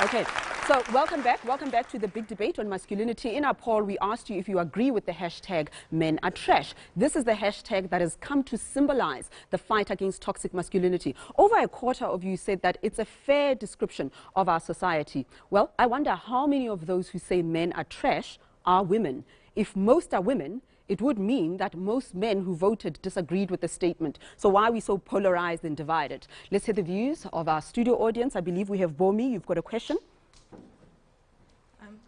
Okay. So welcome back to the big debate on masculinity. In our poll, we asked you if you agree with the hashtag men are trash. This is the hashtag that has come to symbolize the fight against toxic masculinity. Over a quarter of you said that it's a fair description of our society. Well, I wonder how many of those who say men are trash are women. If most are women, it would mean that most men who voted disagreed with the statement. So why are we so polarized and divided? Let's hear the views of our studio audience. I believe we have Bomi. You've got a question?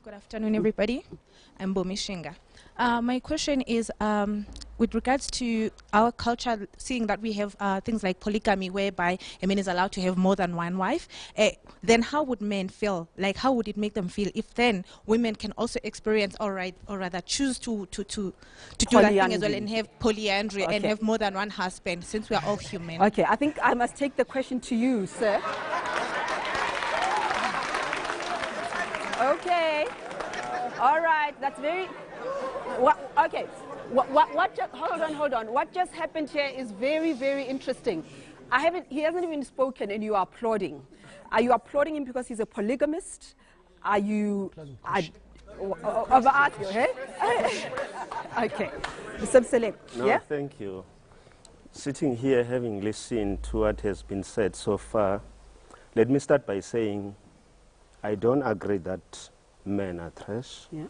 Good afternoon, everybody. I'm Bomi Shinga. My question is with regards to our culture, seeing that we have things like polygamy, whereby a man is allowed to have more than one wife, then how would men feel? Like, how would it make them feel if then women can also experience, or rather choose to do that thing as well and have polyandry and have more than one husband, since we are all human? Okay, I think I must take the question to you, sir. Okay. All right. That's very. Okay. Hold on. What just happened here is very, very interesting. He hasn't even spoken, and you are applauding. Are you applauding him because he's a polygamist? Are you? Okay. No, yeah? Thank you. Sitting here, having listened to what has been said so far, let me start by saying I don't agree that men are trash. Yeah.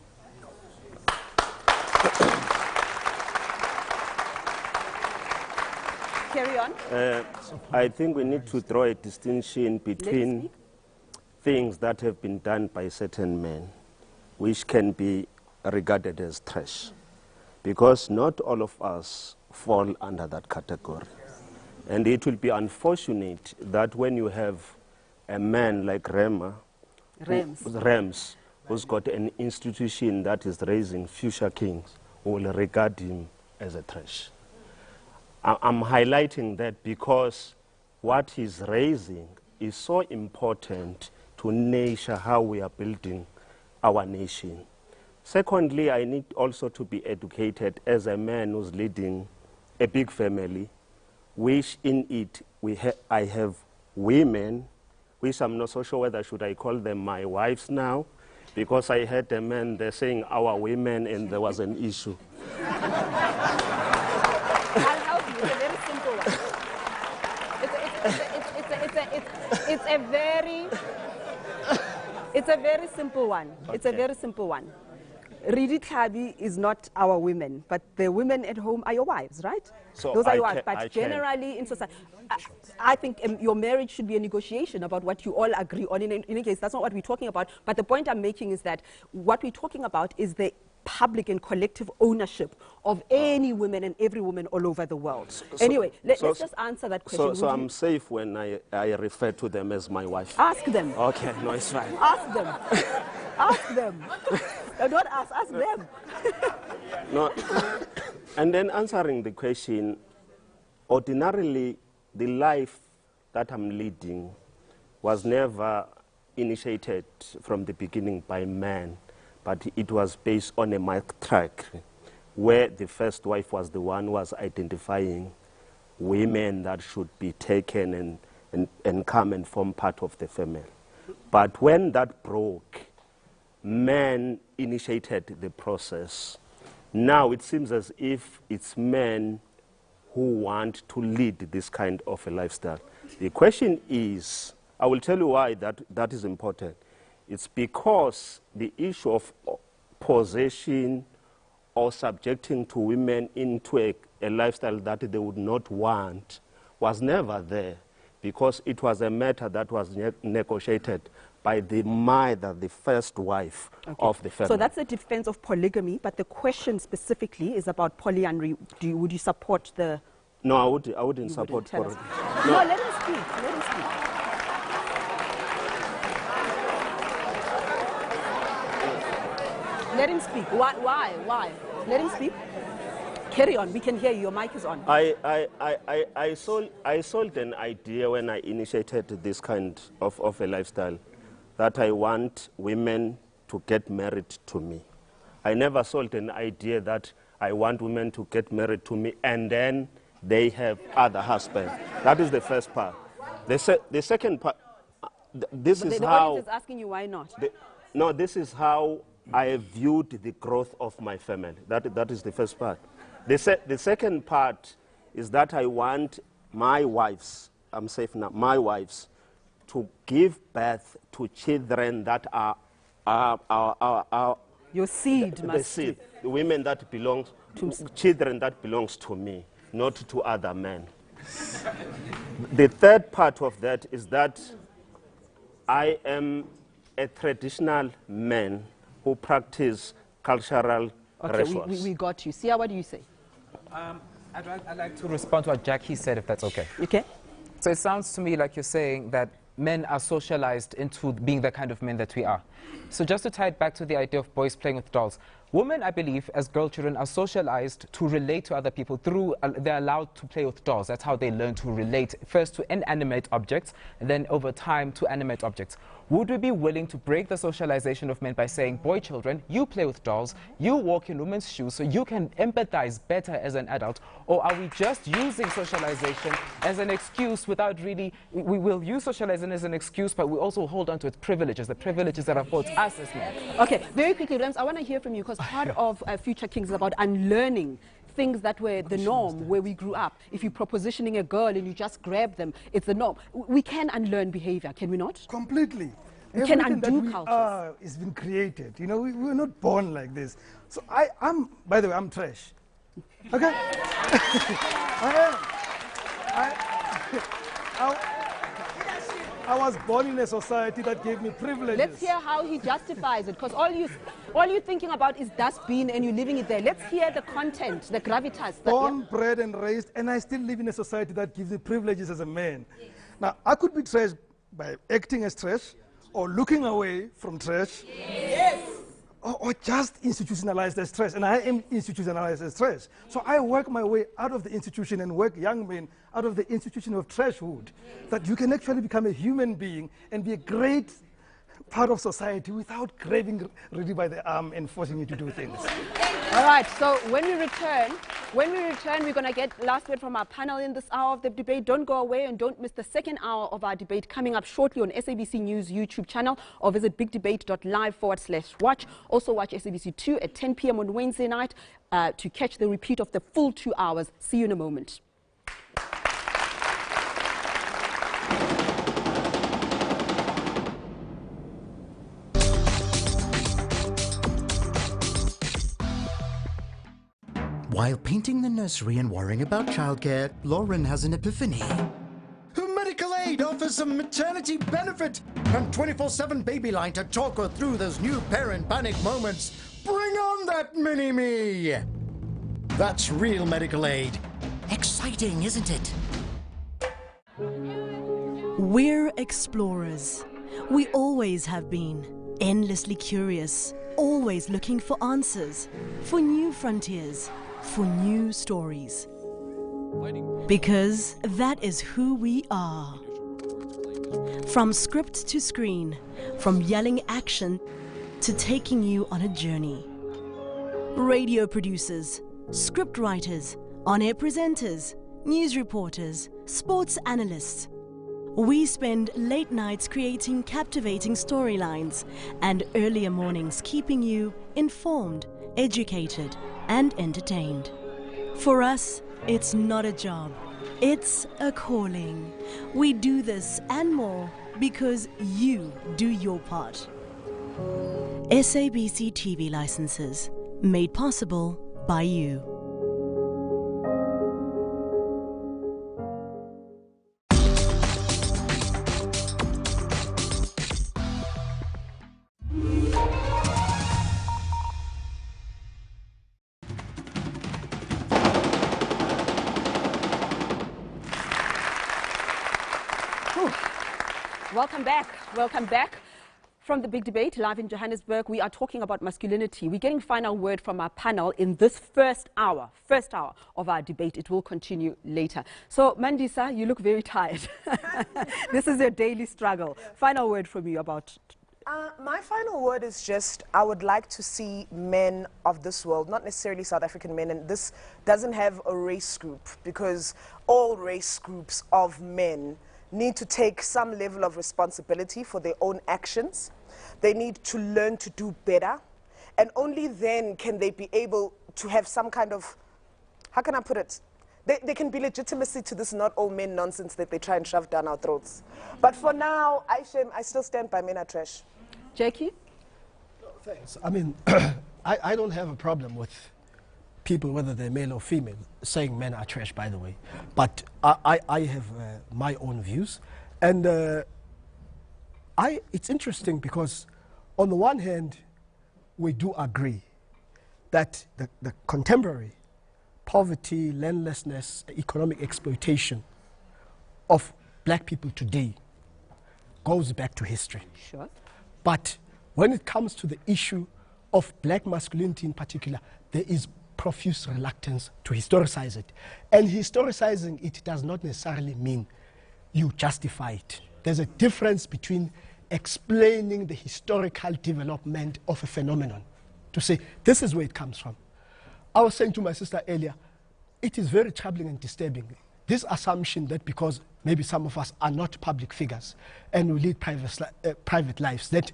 Carry on. I think we need to draw a distinction between things that have been done by certain men, which can be regarded as trash, because not all of us fall under that category. And it will be unfortunate that when you have a man like Rams, who's got an institution that is raising future kings, who will regard him as a trash. I'm highlighting that because what he's raising is so important to nurture how we are building our nation. Secondly, I need also to be educated as a man who's leading a big family, which in it I have women, which I'm not so sure whether should I call them my wives now, because I heard a man there saying our women and there was an issue. I'll help you. It's a very simple one. It's a very simple one. Okay. It's a very simple one. Ridi Tlhabi is not our women, but the women at home are your wives, right? So those are your I wives. But can. generally in society, I think your marriage should be a negotiation about what you all agree on. In any case, that's not what we're talking about. But the point I'm making is that what we're talking about is the public and collective ownership of any woman and every woman all over the world. Anyway, let's just answer that question. So I'm safe when I refer to them as my wife? Ask them. Okay, no, it's fine. Ask them. Ask them. No, not us, ask them. No. And then answering the question, ordinarily, the life that I'm leading was never initiated from the beginning by man, but it was based on a matriarchy, where the first wife was the one who was identifying women that should be taken and come and form part of the family. But when that broke, men initiated the process. Now it seems as if it's men who want to lead this kind of a lifestyle. The question is, I will tell you why that is important. It's because the issue of possession or subjecting to women into a lifestyle that they would not want was never there, because it was a matter that was negotiated by the mother, the first wife of the family. So that's a defense of polygamy, but the question specifically is about polyandry. Would you support the... No, I wouldn't support polygamy. No, let him speak. Let him speak. Let him speak. Why? Let him speak. Carry on. We can hear you. Your mic is on. I sold an idea when I initiated this kind of a lifestyle, that I want women to get married to me. I never sold an idea that I want women to get married to me and then they have other husbands. That is the first part. The second part, this is how... The audience is asking you why not. No, this is how I viewed the growth of my family. That is the first part. The second part is that I want my wives, I'm safe now, my wives, to give birth to children that are your seed. The seed, the women that belongs, children that belongs to me, not to other men. The third part of that is that I am a traditional man who practice cultural rituals. We got you. Sia, what do you say? I'd like to respond to what Jackie said, if that's okay. Okay. So it sounds to me like you're saying that men are socialized into being the kind of men that we are. So just to tie it back to the idea of boys playing with dolls, women, I believe, as girl children, are socialized to relate to other people through, they're allowed to play with dolls. That's how they learn to relate, first to inanimate objects, and then over time to animate objects. Would we be willing to break the socialization of men by saying, boy children, you play with dolls, you walk in women's shoes so you can empathize better as an adult? Or are we just using socialization as an excuse without really, we will use socialization as an excuse, but we also hold on to its privileges, the privileges that are afforded us as men. Okay, very quickly, Rams, I want to hear from you, because part of Future Kings is about unlearning things that were the norm where we grew up. If you're propositioning a girl and you just grab them, it's the norm. We can unlearn behavior, can we not? Completely. We can undo cultures. It's been created. You know, we were not born like this. So I'm, by the way, I'm trash. Okay? I was born in a society that gave me privileges. Let's hear how he justifies it, because all you're thinking about is dustbin and you're living it there. Let's hear the content, the gravitas. Born, bred and raised, and I still live in a society that gives me privileges as a man. Yes. Now, I could be trash by acting as trash, or looking away from trash, yes, or just institutionalized as trash, and I am institutionalized as trash. So I work my way out of the institution and work young men out of the institution of trashhood, that you can actually become a human being and be a great part of society without grabbing really by the arm and forcing you to do things. All right, so when we return, When we return, we're going to get last word from our panel in this hour of the debate. Don't go away and don't miss the second hour of our debate coming up shortly on SABC News YouTube channel, or visit bigdebate.live/watch. Also watch SABC 2 at 10 p.m. on Wednesday night to catch the repeat of the full 2 hours. See you in a moment. While painting the nursery and worrying about childcare, Lauren has an epiphany. Medical Aid offers a maternity benefit and 24/7 baby line to talk her through those new parent panic moments. Bring on that mini-me! That's real medical aid. Exciting, isn't it? We're explorers. We always have been. Endlessly curious. Always looking for answers. For new frontiers. For new stories. Because that is who we are. From script to screen, from yelling action to taking you on a journey. Radio producers, script writers, on-air presenters, news reporters, sports analysts. We spend late nights creating captivating storylines and earlier mornings keeping you informed, educated, and entertained. For us, it's not a job, it's a calling. We do this and more because you do your part. SABC TV licenses, made possible by you. Welcome back from the big debate live in Johannesburg. We are talking about masculinity. We're getting final word from our panel in this first hour of our debate. It will continue later. So Mandisa, you look very tired. This is your daily struggle. Final word from you about... My final word is just, I would like to see men of this world, not necessarily South African men, and this doesn't have a race group, because all race groups of men need to take some level of responsibility for their own actions. They need to learn to do better, and only then can they be able to have some kind of, how can I put it? There can be legitimacy to this not all men nonsense that they try and shove down our throats. But for now, I still stand by men are trash. Jackie? Thanks. I mean, I don't have a problem with people, whether they're male or female, saying men are trash, by the way. But I have my own views. And it's interesting because, on the one hand, we do agree that the contemporary poverty, landlessness, economic exploitation of black people today goes back to history. Sure. But when it comes to the issue of black masculinity in particular, there is profuse reluctance to historicize it. And historicizing it does not necessarily mean you justify it. There's a difference between explaining the historical development of a phenomenon, to say, this is where it comes from. I was saying to my sister earlier, it is very troubling and disturbing, this assumption that because maybe some of us are not public figures and we lead private lives, that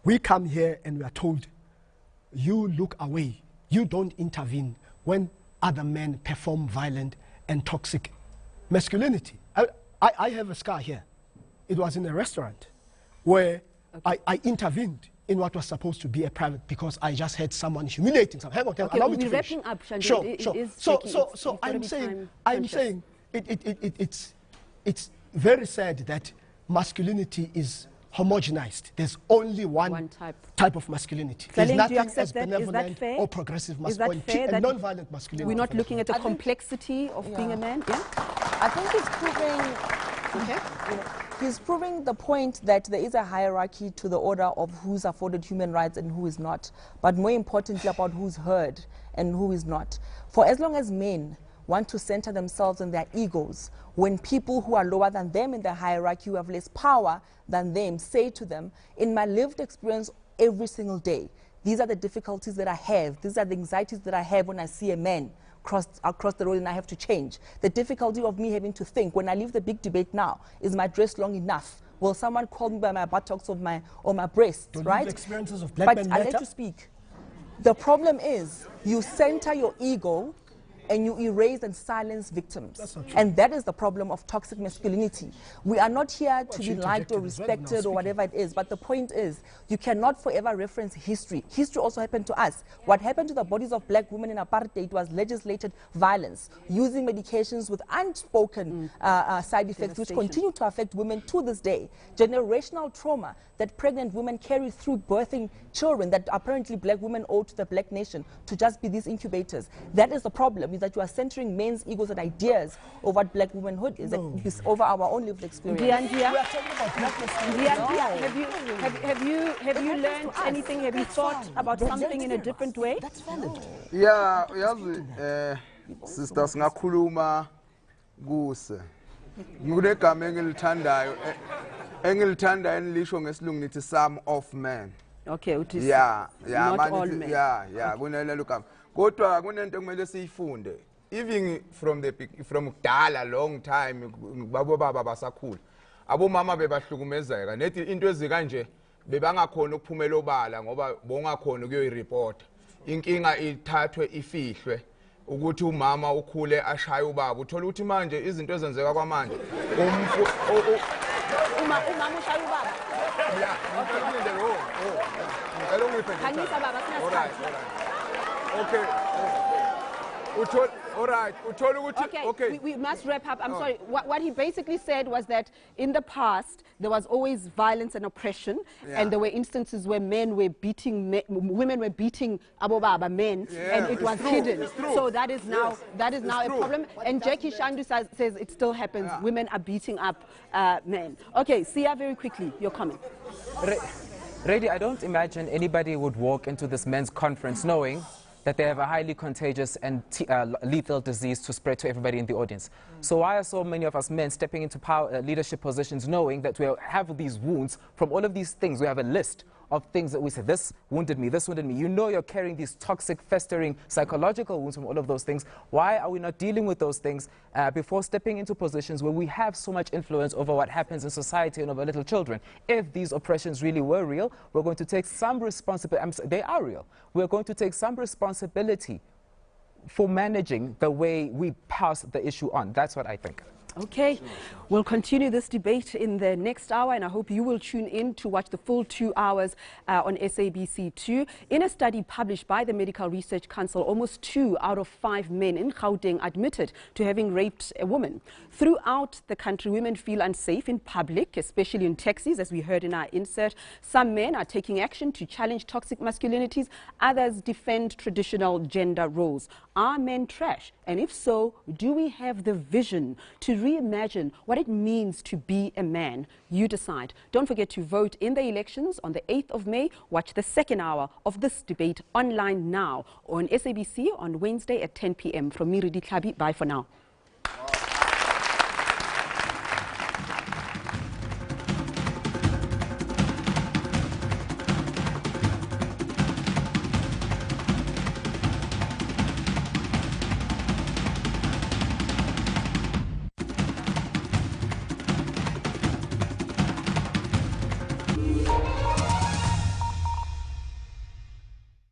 we come here and we are told, you look away, you don't intervene when other men perform violent and toxic masculinity. I have a scar here. It was in a restaurant where I intervened in what was supposed to be a private, because I just had someone humiliating someone. Hang on, allow me to finish. Wrapping up, Shandu. Sure. So I'm saying it's very sad that masculinity is homogenized. There's only one type of masculinity. There's nothing as benevolent or progressive masculinity and non-violent masculinity. We're not looking at the complexity of being a man? Yeah? I think he's proving, he's proving the point that there is a hierarchy to the order of who's afforded human rights and who is not, but more importantly about who's heard and who is not. For as long as men want to center themselves in their egos, when people who are lower than them in the hierarchy, who have less power than them, say to them, in my lived experience every single day, these are the difficulties that I have, these are the anxieties that I have when I see a man across the road and I have to change. The difficulty of me having to think, when I leave the big debate now, is my dress long enough? Will someone call me by my buttocks or my breasts, right? The experiences of black men But I matter? let you speak. The problem is you center your ego and you erase and silence victims. And that is the problem of toxic masculinity. We are not here to be liked or respected or whatever it is, but the point is you cannot forever reference history. History also happened to us. What happened to the bodies of black women in apartheid was legislated violence, using medications with unspoken side effects, which continue to affect women to this day. Generational trauma that pregnant women carry through birthing children that apparently black women owe to the black nation to just be these incubators. That is the problem, is that you are centering men's egos and ideas of what black womanhood is, over our own lived experience. Have you learned anything? Have you thought about something in a different way? That's valid. Yeah, sister singakhuluma kuse. Ngikunegama engilithandayo engilisho ngesilungu nithi some of men. Okay, it is not all men. Yeah, kunalelo gama. Kodwa kunento kumele siyifunde. Even from kudala long time babo baba basakhula. Abomama bebahlukumezeka. Nethi into ezikanje bebangakhona ukuphumela obala ngoba bongakhona ukuyoyireport. Inkinga ithathwe ifihlwe. Ukuthi umama ukhule ashaya ubaba. Uthola ukuthi manje izinto ezenzeka kwamanje umama ushaya ubaba. Okay. Okay, we must wrap up. I'm sorry. What he basically said was that in the past there was always violence and oppression, and there were instances where women were beating abobaba men, and it was hidden. So that is now a problem. And Jackie Shandu says it still happens. Women are beating up men. Okay, Sia, very quickly, your comment. Really, I don't imagine anybody would walk into this men's conference knowing that they have a highly contagious and lethal disease to spread to everybody in the audience. So why are so many of us men stepping into power, leadership positions knowing that we have these wounds from all of these things? We have a list of things that we say, this wounded me, this wounded me. You know you're carrying these toxic, festering, psychological wounds from all of those things. Why are we not dealing with those things before stepping into positions where we have so much influence over what happens in society and over little children? If these oppressions really were real, we're going to take some responsibility. They are real. We're going to take some responsibility for managing the way we pass the issue on. That's what I think. Okay, we'll continue this debate in the next hour, and I hope you will tune in to watch the full 2 hours on SABC2. In a study published by the Medical Research Council, almost 2 out of 5 men in Gauteng admitted to having raped a woman. Throughout the country, women feel unsafe in public, especially in taxis, as we heard in our insert. Some men are taking action to challenge toxic masculinities. Others defend traditional gender roles. Are men trash? And if so, do we have the vision to reimagine what it means to be a man? You decide. Don't forget to vote in the elections on the 8th of May. Watch the second hour of this debate online now on SABC on Wednesday at 10 p.m. From me, Ridi Klabi. Bye for now.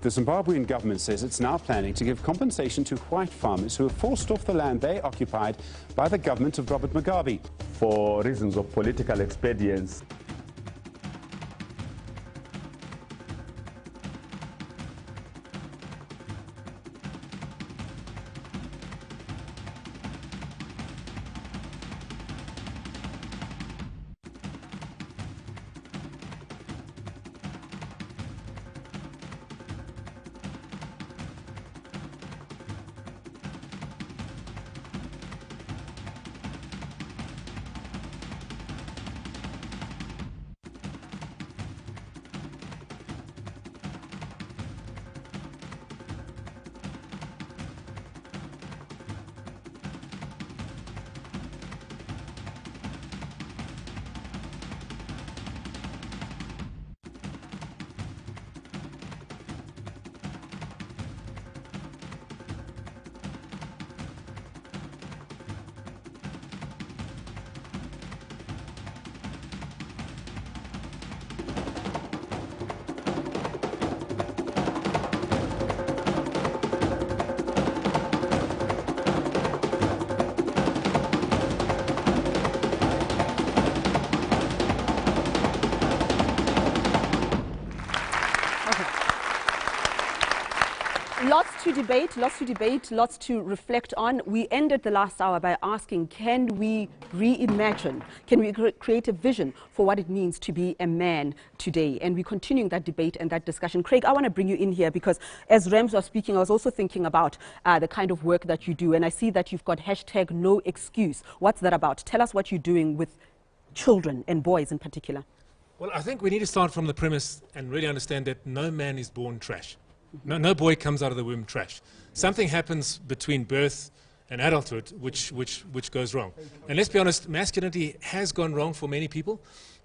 The Zimbabwean government says it's now planning to give compensation to white farmers who were forced off the land they occupied by the government of Robert Mugabe. For reasons of political expedience. debate, lots to reflect on. We ended the last hour by asking, can we reimagine, can we create a vision for what it means to be a man today? And we're continuing that debate and that discussion. Craig, I want to bring you in here because as Rams was speaking, I was also thinking about the kind of work that you do. And I see that you've got hashtag no excuse. What's that about? Tell us what you're doing with children and boys in particular. Well, I think we need to start from the premise and really understand that no man is born trash. No boy comes out of the womb trash. Something happens between birth and adulthood which goes wrong. And let's be honest, masculinity has gone wrong for many people,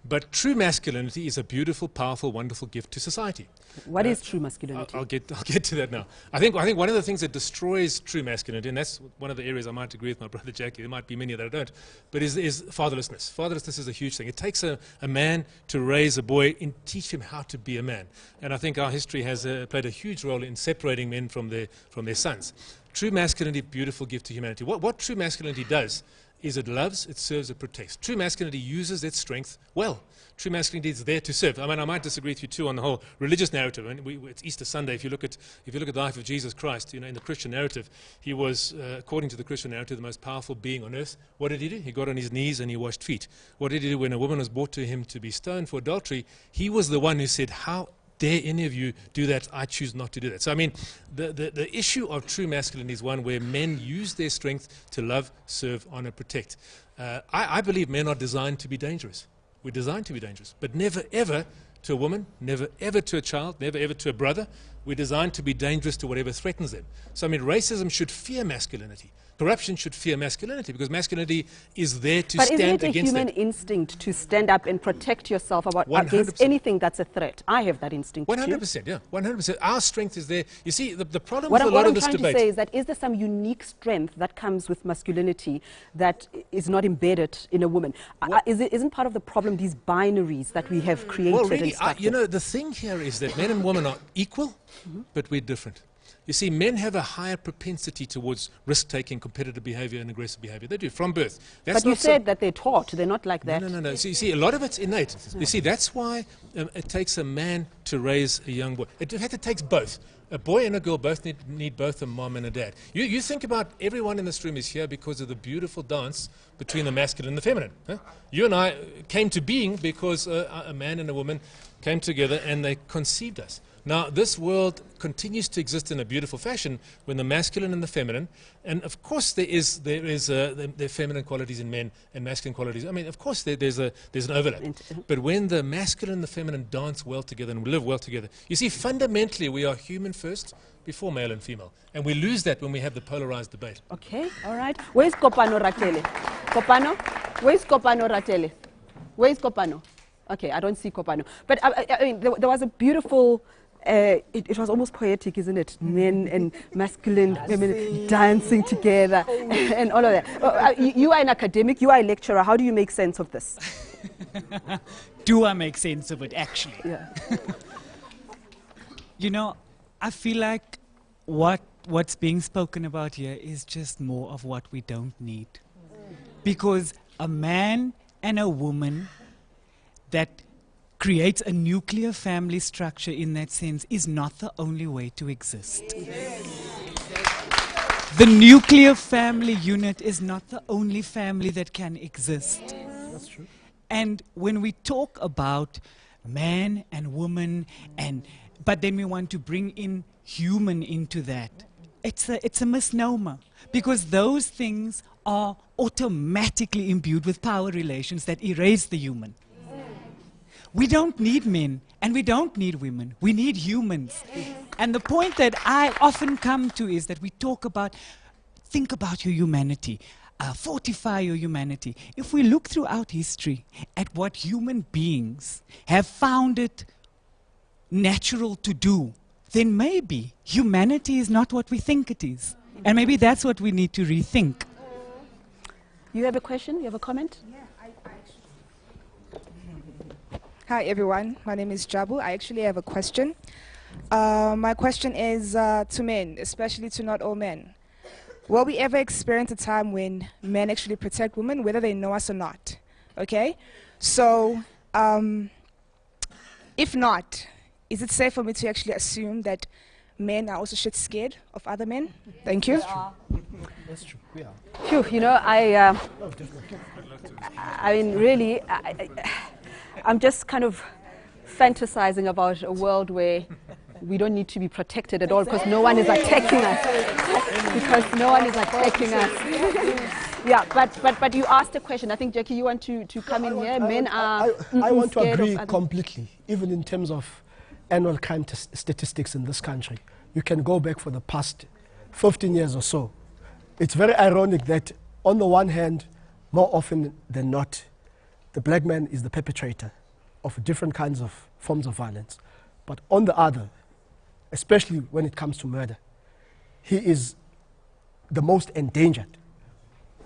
but true masculinity is a beautiful, powerful, wonderful gift to society. What is true masculinity? I'll get to that now. I think one of the things that destroys true masculinity, and that's one of the areas I might agree with my brother Jackie, there might be many that I don't, but is fatherlessness. Fatherlessness is a huge thing. It takes a man to raise a boy and teach him how to be a man. And I think our history has played a huge role in separating men from their sons. True masculinity, beautiful gift to humanity. What true masculinity does is it loves, it serves, it protects. True masculinity uses its strength well. True masculinity is there to serve. I mean, I might disagree with you too on the whole religious narrative. I mean, it's Easter Sunday. If you look at the life of Jesus Christ, in the Christian narrative, he was, according to the Christian narrative, the most powerful being on earth. What did he do? He got on his knees and he washed feet. What did he do when a woman was brought to him to be stoned for adultery? He was the one who said, "How dare any of you do that? I choose not to do that." So I mean, the issue of true masculinity is one where men use their strength to love, serve, honor, protect. I believe men are designed to be dangerous. We're designed to be dangerous, but never ever to a woman, never ever to a child, never ever to a brother. We're designed to be dangerous to whatever threatens them. So I mean, racism should fear masculinity. Corruption should fear masculinity because masculinity is there to stand against it. But isn't it a human instinct to stand up and protect yourself against anything that's a threat? I have that instinct 100%, yeah, 100%. Our strength is there. You see, the problem with with a lot of this debate... What I'm trying to say is that is there some unique strength that comes with masculinity that is not embedded in a woman? Isn't part of the problem these binaries that we have created? Well, really, the thing here is that men and women are equal, but we're different. You see, men have a higher propensity towards risk-taking, competitive behavior, and aggressive behavior. They do, from birth. But you said that they're taught. They're not like that. No. So you see, a lot of it's innate. You see, that's why it takes a man to raise a young boy. In fact, it takes both. A boy and a girl both need both a mom and a dad. You think about everyone in this room is here because of the beautiful dance between the masculine and the feminine. Huh? You and I came to being because a man and a woman came together and they conceived us. Now, this world continues to exist in a beautiful fashion when the masculine and the feminine, and of course there are feminine qualities in men and masculine qualities. I mean, of course there's an overlap. But when the masculine and the feminine dance well together and live well together, you see, fundamentally we are human first before male and female. And we lose that when we have the polarized debate. Okay, all right. Where's Kopano Ratele? Kopano? Where's Kopano Ratele? Where's Kopano? Okay, I don't see Kopano. But I mean, there was a beautiful... it was almost poetic, isn't it? Men and masculine women dancing together and all of that. You are an academic, you are a lecturer. How do you make sense of this? Do I make sense of it, actually? Yeah. I feel like what's being spoken about here is just more of what we don't need. Because a man and a woman that creates a nuclear family structure in that sense is not the only way to exist. The nuclear family unit is not the only family that can exist. That's true. And when we talk about man and woman, but then we want to bring in human into that, it's a misnomer, because those things are automatically imbued with power relations that erase the human. We don't need men and we don't need women. We need humans. And the point that I often come to is that we think about your humanity, fortify your humanity. If we look throughout history at what human beings have found it natural to do, then maybe humanity is not what we think it is. And maybe that's what we need to rethink. You have a question? You have a comment? Yeah, Hi everyone, my name is Jabu. I actually have a question. My question is to men, especially to not all men. Will we ever experience a time when men actually protect women, whether they know us or not? Okay? So, if not, is it safe for me to actually assume that men are also shit scared of other men? Thank you. That's true. We are. Phew, you know, I mean, really, I'm just kind of fantasizing about a world where we don't need to be protected at all because no one is attacking us. Because no one is attacking us. Yeah, but you asked a question. I think, Jackie, you want to come in here. Men are I want to scared agree of completely, even in terms of annual crime statistics in this country. You can go back for the past 15 years or so. It's very ironic that on the one hand, more often than not, the black man is the perpetrator of different kinds of forms of violence. But on the other, especially when it comes to murder, he is the most endangered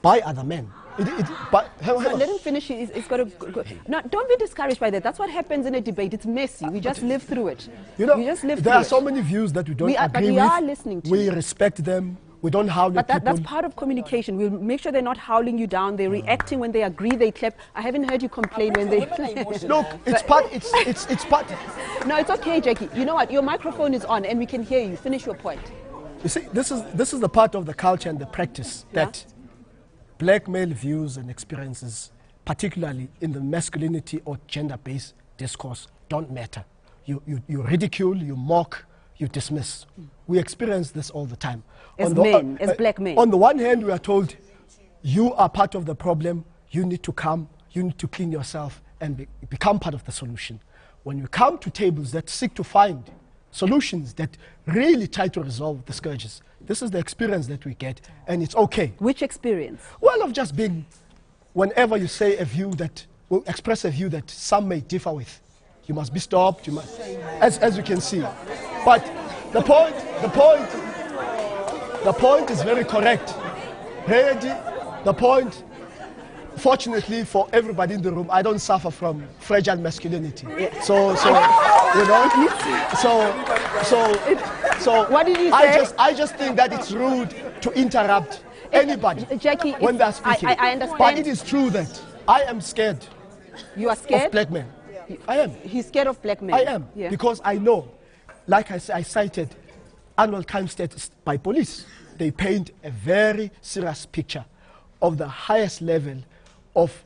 by other men. Let him finish. It's got to go. No, don't be discouraged by that. That's what happens in a debate. It's messy. We just live through it. You know, we just live there through are so many views that we don't agree but we with. are listening to we you. respect them. We don't howl But at people. that's part of communication. We'll make sure they're not howling you down. They're reacting when they agree. They clap. I haven't heard you complain when they. Look, it's part. It's part. No, it's okay, Jackie. You know what? Your microphone is on, and we can hear you. Finish your point. You see, this is the part of the culture and the practice that black male views and experiences, particularly in the masculinity or gender-based discourse, don't matter. You ridicule, you mock, you dismiss. We experience this all the time. As men, as black men. On the one hand, we are told, you are part of the problem, you need to come, you need to clean yourself and become part of the solution. When we come to tables that seek to find solutions that really try to resolve the scourges, this is the experience that we get, and it's okay. Which experience? Well, of just being, whenever you say a view that, will express a view that some may differ with, you must be stopped, you must, as you can see. But the point is very correct. Really, the point, fortunately for everybody in the room, I don't suffer from fragile masculinity. So you know, so what did you say? I just think that it's rude to interrupt anybody Jackie, when they're speaking. I understand. But it is true that I am scared. You are scared of black men. I am. He's scared of black men. I am, because I know, like I cited, annual crime stats by police. They paint a very serious picture of the highest level of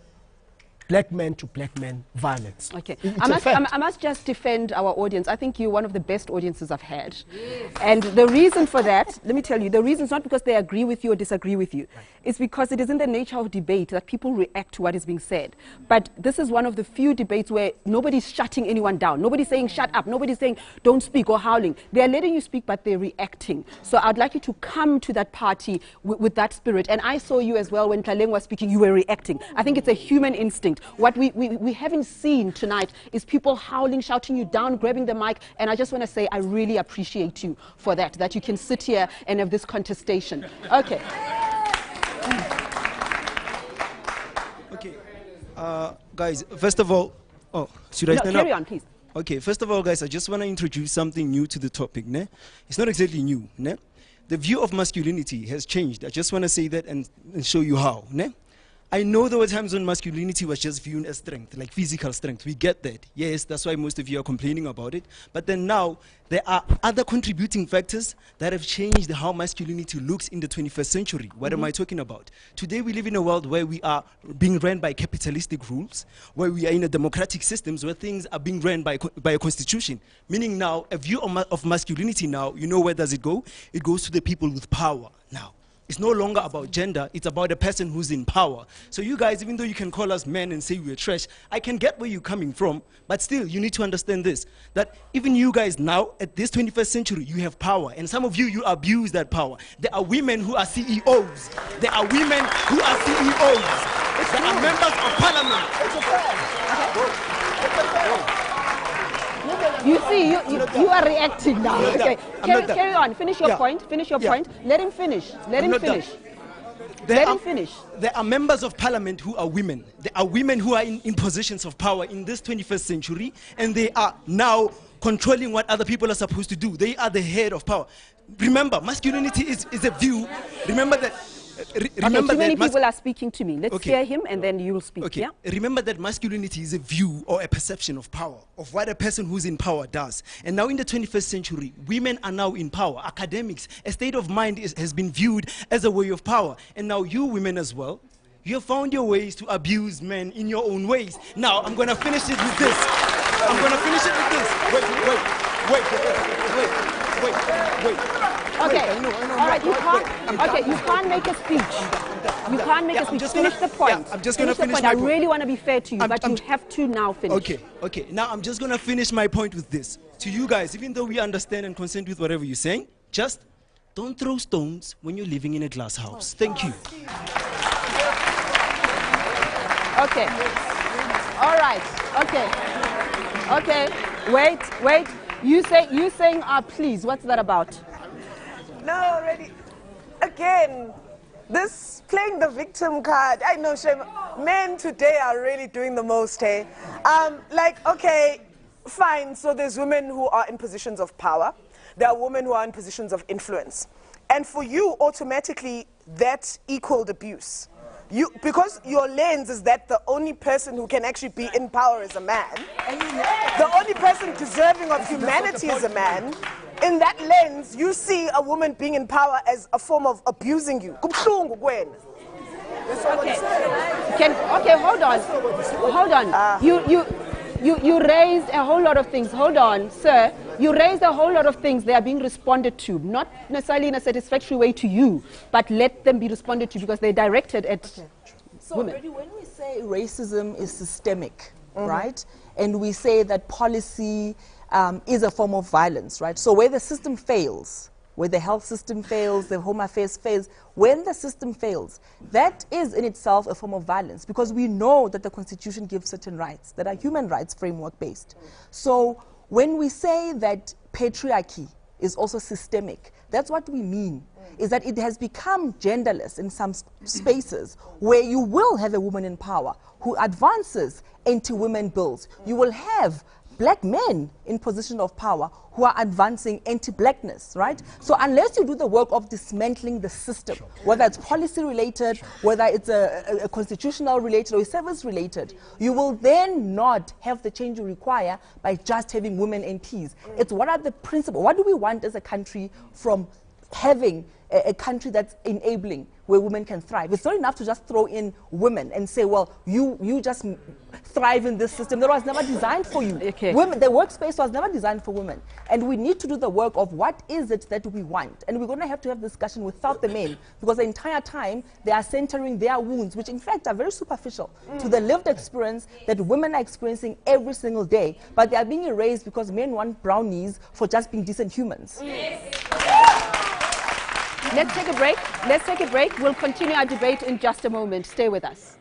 black men to black men violence. Okay, It's I must just defend our audience. I think you're one of the best audiences I've had. Yes. And the reason for that, let me tell you, the reason is not because they agree with you or disagree with you. It's because it is in the nature of debate that people react to what is being said. But this is one of the few debates where nobody's shutting anyone down. Nobody's saying shut up. Nobody's saying don't speak or howling. They're letting you speak, but they're reacting. So I'd like you to come to that party with that spirit. And I saw you as well when Tlaleng was speaking, you were reacting. I think it's a human instinct. What we haven't seen tonight is people howling, shouting you down, grabbing the mic. And I just want to say I really appreciate you for that you can sit here and have this contestation. Okay. Okay. Guys, first of all, should I stand up? Carry on, please. Okay, first of all, guys, I just want to introduce something new to the topic. Ne? It's not exactly new. Ne? The view of masculinity has changed. I just want to say that and show you how. Ne? I know there were times when masculinity was just viewed as strength, like physical strength. We get that. Yes, that's why most of you are complaining about it. But then now, there are other contributing factors that have changed how masculinity looks in the 21st century. What am I talking about? Today, we live in a world where we are being run by capitalistic rules, where we are in a democratic systems where things are being run by a constitution. Meaning now, a view of masculinity now, you know where does it go? It goes to the people with power now. It's no longer about gender, it's about a person who's in power. So you guys, even though you can call us men and say we're trash, I can get where you're coming from, but still, you need to understand this, that even you guys now, at this 21st century, you have power, and some of you abuse that power. There are women who are CEOs. There are women who are CEOs. There are members of parliament. You see, you are reacting now. Okay, carry on. Finish your point. Finish your point. Let him finish. Let him finish. Let him finish. There are members of parliament who are women. There are women who are in positions of power in this 21st century, and they are now controlling what other people are supposed to do. They are the head of power. Remember, masculinity is a view. Remember that remember too many that people are speaking to me. Let's hear him and then you'll speak. Okay. Yeah? Remember that masculinity is a view or a perception of power, of what a person who's in power does. And now in the 21st century, women are now in power. Academics, a state of mind has been viewed as a way of power. And now you women as well, you have found your ways to abuse men in your own ways. Now, I'm going to finish it with this. I'm going to finish it with this. Wait. Okay. All right. You can't make a speech. You can't make a speech. Finish the point. I'm just going to finish my my point. point. I really want to be fair to you, but you have to now finish. Okay. Now I'm just going to finish my point with this. To you guys, even though we understand and consent with whatever you're saying, just don't throw stones when you're living in a glass house. Thank you. Okay. All right. Okay. Wait. You saying please. What's that about? No, already. Again, this playing the victim card. I know, Shem, men today are really doing the most, eh? Okay, fine. So there's women who are in positions of power. There are women who are in positions of influence. And for you, automatically, that equaled abuse. Because your lens is that the only person who can actually be in power is a man. The only person deserving of humanity is a man. In that lens, you see a woman being in power as a form of abusing you. Okay, hold on. You raised a whole lot of things. Hold on, sir. You raised a whole lot of things. They are being responded to, not necessarily in a satisfactory way to you, but let them be responded to because they're directed at So women. already when we say racism is systemic, right, and we say that policy is a form of violence, right? So where the system fails, where the health system fails, the home affairs fails, when the system fails, that is in itself a form of violence because we know that the Constitution gives certain rights that are human rights framework based. So when we say that patriarchy is also systemic, that's what we mean, is that it has become genderless in some spaces where you will have a woman in power who advances anti-women bills. You will have black men in position of power who are advancing anti-blackness, right? So unless you do the work of dismantling the system, whether it's policy related, whether it's a constitutional related or service related, you will then not have the change you require by just having women MPs. It's what are the principles? What do we want as a country from having a country that's enabling where women can thrive? It's not enough to just throw in women and say, well, you just thrive in this system that was never designed for you. Women, the workspace was never designed for women. And we need to do the work of what is it that we want. And we're going to have discussion without the men because the entire time they are centering their wounds, which in fact are very superficial to the lived experience that women are experiencing every single day. But they are being erased because men want brownies for just being decent humans. Let's take a break. We'll continue our debate in just a moment. Stay with us.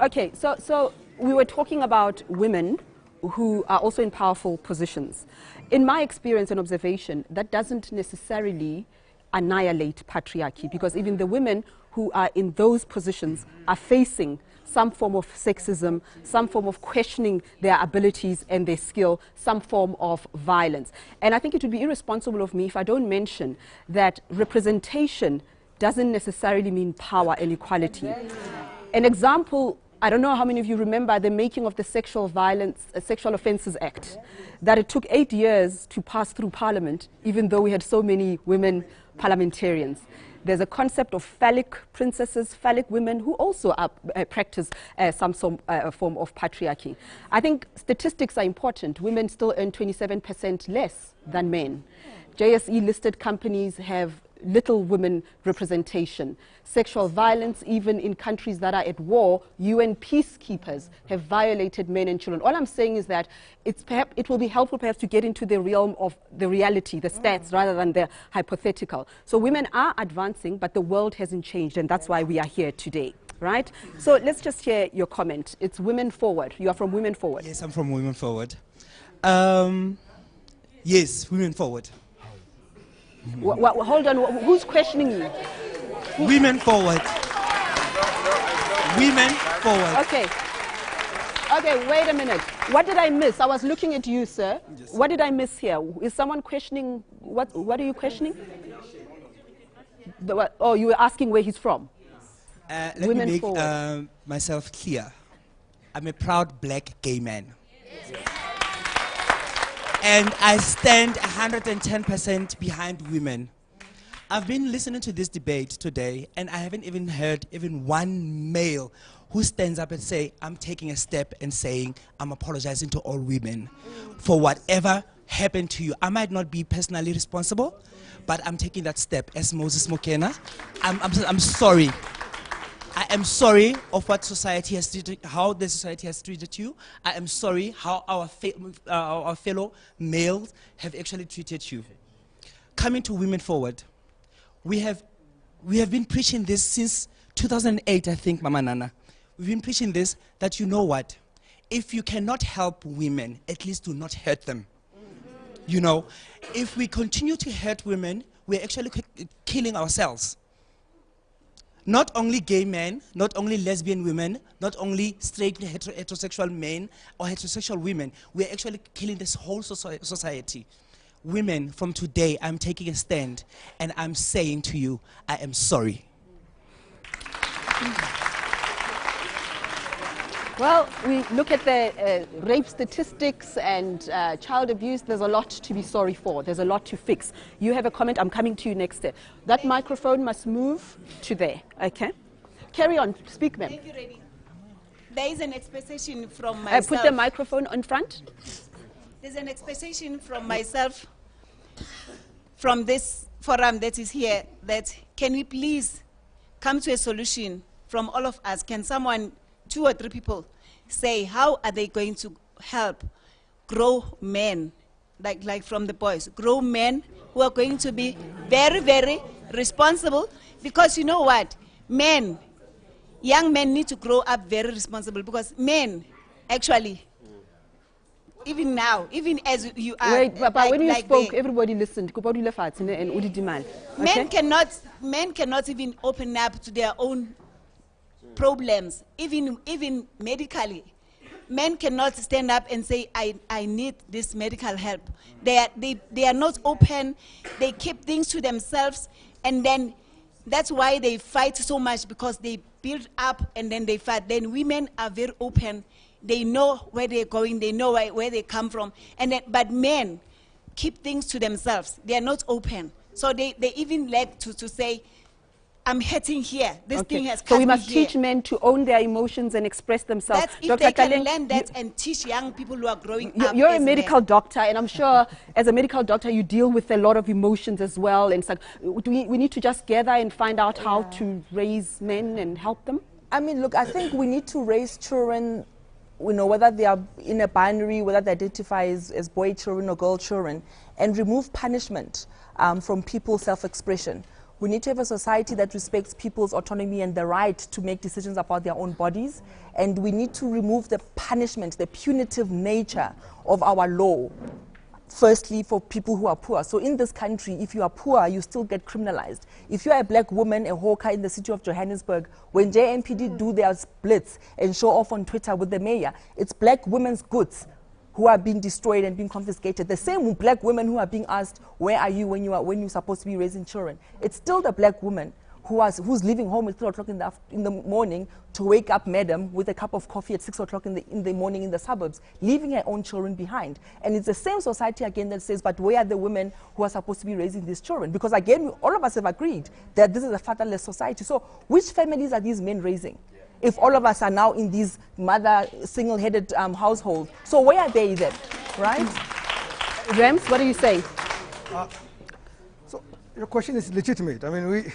Okay, so we were talking about women who are also in powerful positions. In my experience and observation, that doesn't necessarily annihilate patriarchy, because even the women who are in those positions are facing some form of sexism, some form of questioning their abilities and their skill, some form of violence. And I think it would be irresponsible of me if I don't mention that representation doesn't necessarily mean power and equality. An example, I don't know how many of you remember the making of the Sexual Offences Act, that it took 8 years to pass through Parliament, even though we had so many women parliamentarians. There's a concept of phallic princesses, phallic women, who also practice some form of patriarchy. I think statistics are important. Women still earn 27% less than men. JSE-listed companies have little women representation. Sexual violence, even in countries that are at war, UN peacekeepers have violated men and children. All I'm saying is that it will be helpful perhaps to get into the realm of the reality, the stats, rather than the hypothetical. So women are advancing, but the world hasn't changed, and that's why we are here today. Right? So let's just hear your comment. It's Women Forward. You are from Women Forward. Yes, I'm from Women Forward. Yes, Women Forward. Hold on, who's questioning you? Women Forward. Women Forward. Okay. Okay, wait a minute. What did I miss? I was looking at you, sir. Yes. What did I miss here? Is someone questioning? What are you questioning? Oh, you were asking where he's from. Let me make myself clear. I'm a proud black gay man. And I stand 110% behind women. I've been listening to this debate today, and I haven't even heard even one male who stands up and say, I'm taking a step and saying, I'm apologizing to all women for whatever happened to you. I might not be personally responsible, but I'm taking that step as Moses Mokena. I'm sorry. I am sorry of what society has treated, how the society has treated you. I am sorry how our fellow males have actually treated you. Coming to Women Forward, we have been preaching this since 2008, I think, Mama Nana. We've been preaching this, that you know what? If you cannot help women, at least do not hurt them. You know, if we continue to hurt women, we're actually killing ourselves. Not only gay men, not only lesbian women, not only straight heterosexual men or heterosexual women, we're actually killing this whole society. Women, from today, I'm taking a stand and I'm saying to you, I am sorry. Well, we look at the rape statistics and child abuse. There's a lot to be sorry for. There's a lot to fix. You have a comment. I'm coming to you next. That microphone must move to there. Okay? Carry on. Speak, ma'am. Thank you, Reddy. There is an expectation from myself. Put the microphone on front. There's an expectation from myself, from this forum that is here, that can we please come to a solution from all of us? Can someone, 2 or 3 people, say how are they going to help grow men, like from the boys, grow men who are going to be very, very responsible? Because you know what, young men need to grow up very responsible, because men actually, even now, even as you are. Wait, but when you spoke, everybody listened. Men cannot even open up to their own problems, even medically. Men cannot stand up and say, I need this medical help. They are not open. They keep things to themselves, and then that's why they fight so much, because they build up and then they fight. Then women are very open. They know where they're going. They know where they come from. But men keep things to themselves. They are not open. So they even like to say, I'm hurting here. This thing has come. So we must teach men to own their emotions and express themselves. That's if they can learn that and teach young people who are growing up. You're a medical doctor, and I'm sure as a medical doctor you deal with a lot of emotions as well. And so we need to just gather and find out how to raise men and help them. I mean, look, I think we need to raise children, you know, whether they are in a binary, whether they identify as boy children or girl children, and remove punishment from people's self-expression. We need to have a society that respects people's autonomy and the right to make decisions about their own bodies. And we need to remove the punishment, the punitive nature of our law. Firstly, for people who are poor. So in this country, if you are poor, you still get criminalized. If you are a black woman, a hawker in the city of Johannesburg, when JMPD do their splits and show off on Twitter with the mayor, it's black women's goods who are being destroyed and being confiscated. The same black women who are being asked, where are you when you're supposed to be raising children? It's still the black woman who's leaving home at 3 o'clock in the morning to wake up madam with a cup of coffee at 6 o'clock in the morning in the suburbs, leaving her own children behind. And it's the same society again that says, but where are the women who are supposed to be raising these children? Because again, all of us have agreed that this is a fatherless society. So which families are these men raising? If all of us are now in these mother single-headed households, so where are they then, right? Rems, what are you saying? So your question is legitimate. I mean,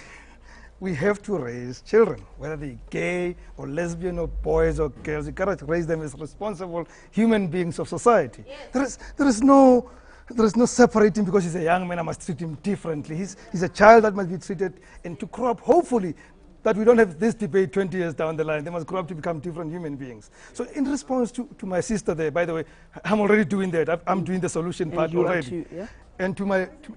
we have to raise children, whether they're gay or lesbian or boys or girls. You cannot raise them as responsible human beings of society. Yes. There is no separating because he's a young man, I must treat him differently. He's a child that must be treated, and to grow up, hopefully, that we don't have this debate 20 years down the line. They must grow up to become different human beings. So in response to my sister there, by the way, I'm already doing that. I'm doing the solution part already. Yeah? And to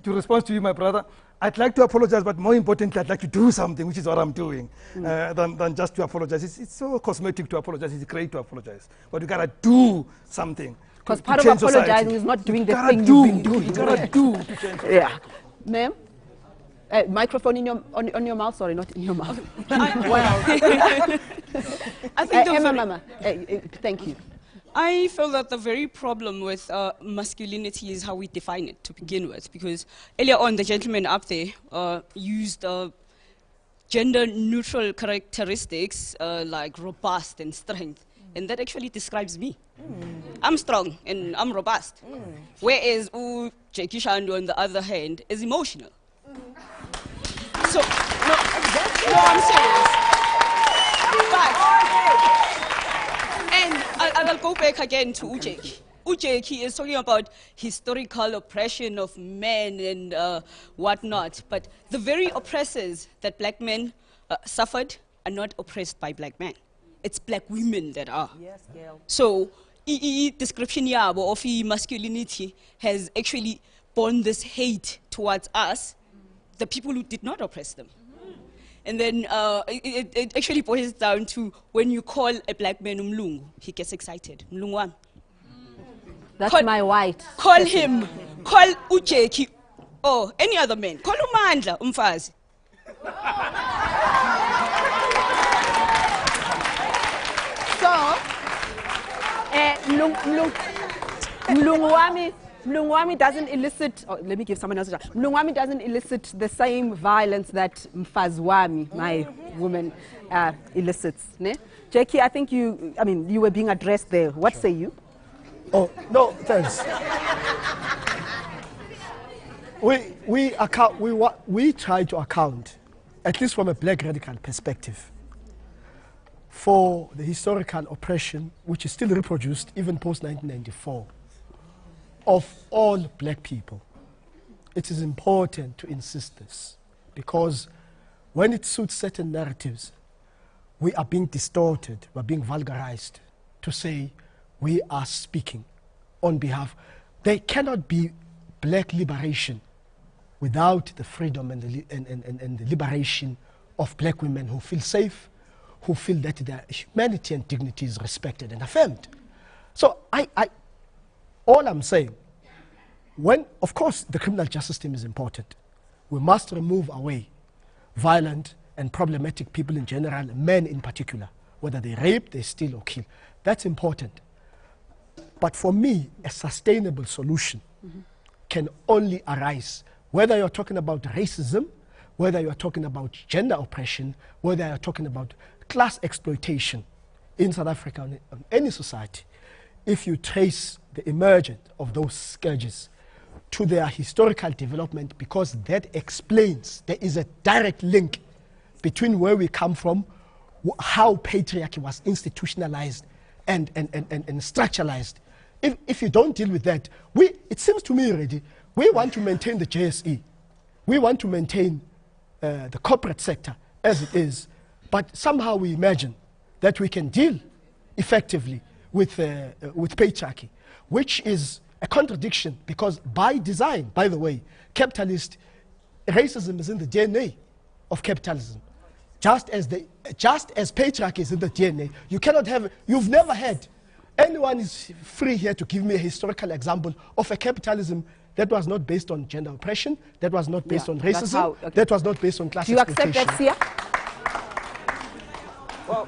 respond to you, my brother, I'd like to apologize, but more importantly, I'd like to do something, which is what I'm doing, than just to apologize. It's so cosmetic to apologize. It's great to apologize. But you gotta do something. Because part of apologizing is not doing the thing you've been doing. You gotta do to change society. Yeah. Ma'am? Microphone on your mouth, sorry, not in your mouth. I think thank you. I feel that the very problem with masculinity is how we define it to begin with, because earlier on the gentleman up there used gender-neutral characteristics like robust and strength, and that actually describes me. I'm strong and I'm robust, whereas Jackie Shandu, on the other hand, is emotional. So, no, I'm serious. And I'll go back again to Ujeki. Ujeki is talking about historical oppression of men and whatnot, but the very oppressors that black men suffered are not oppressed by black men. It's black women that are. Yes, girl. So, description yabo of masculinity has actually borne this hate towards us, the people who did not oppress them. And then it actually boils down to when you call a black man umlungu, he gets excited. Mlungu wami. That's my white. Call him, call Ujeki, or any other man. Call Umandla, umfazi. So, Mlungwami doesn't elicit, let me give someone else a shot. Mlungwami doesn't elicit the same violence that Mfazwami, my woman, elicits. Ne? Jackie, I think you were being addressed there. What say you? Oh, no, thanks. We try to account, at least from a black radical perspective, for the historical oppression which is still reproduced even post-1994 of all black people. It is important to insist this, because when it suits certain narratives, we are being distorted, we're being vulgarized to say we are speaking on behalf. There cannot be black liberation without the freedom and the liberation of black women who feel safe, who feel that their humanity and dignity is respected and affirmed. So all I'm saying, of course the criminal justice system is important. We must remove away violent and problematic people in general, men in particular, whether they rape, they steal or kill. That's important. But for me, a sustainable solution can only arise, whether you're talking about racism, whether you're talking about gender oppression, whether you're talking about class exploitation in South Africa or in any society. If you trace the emergence of those scourges to their historical development, because that explains, there is a direct link between where we come from, how patriarchy was institutionalized and structuralized. If you don't deal with that, it seems to me already, we want to maintain the JSE. We want to maintain the corporate sector as it is, but somehow we imagine that we can deal effectively with patriarchy, which is a contradiction because by design, by the way, racism is in the DNA of capitalism. Just as patriarchy is in the DNA, you've never had, anyone is free here to give me a historical example of a capitalism that was not based on gender oppression, that was not based on racism, that was not based on class exploitation. Do you accept that, Sia? Well,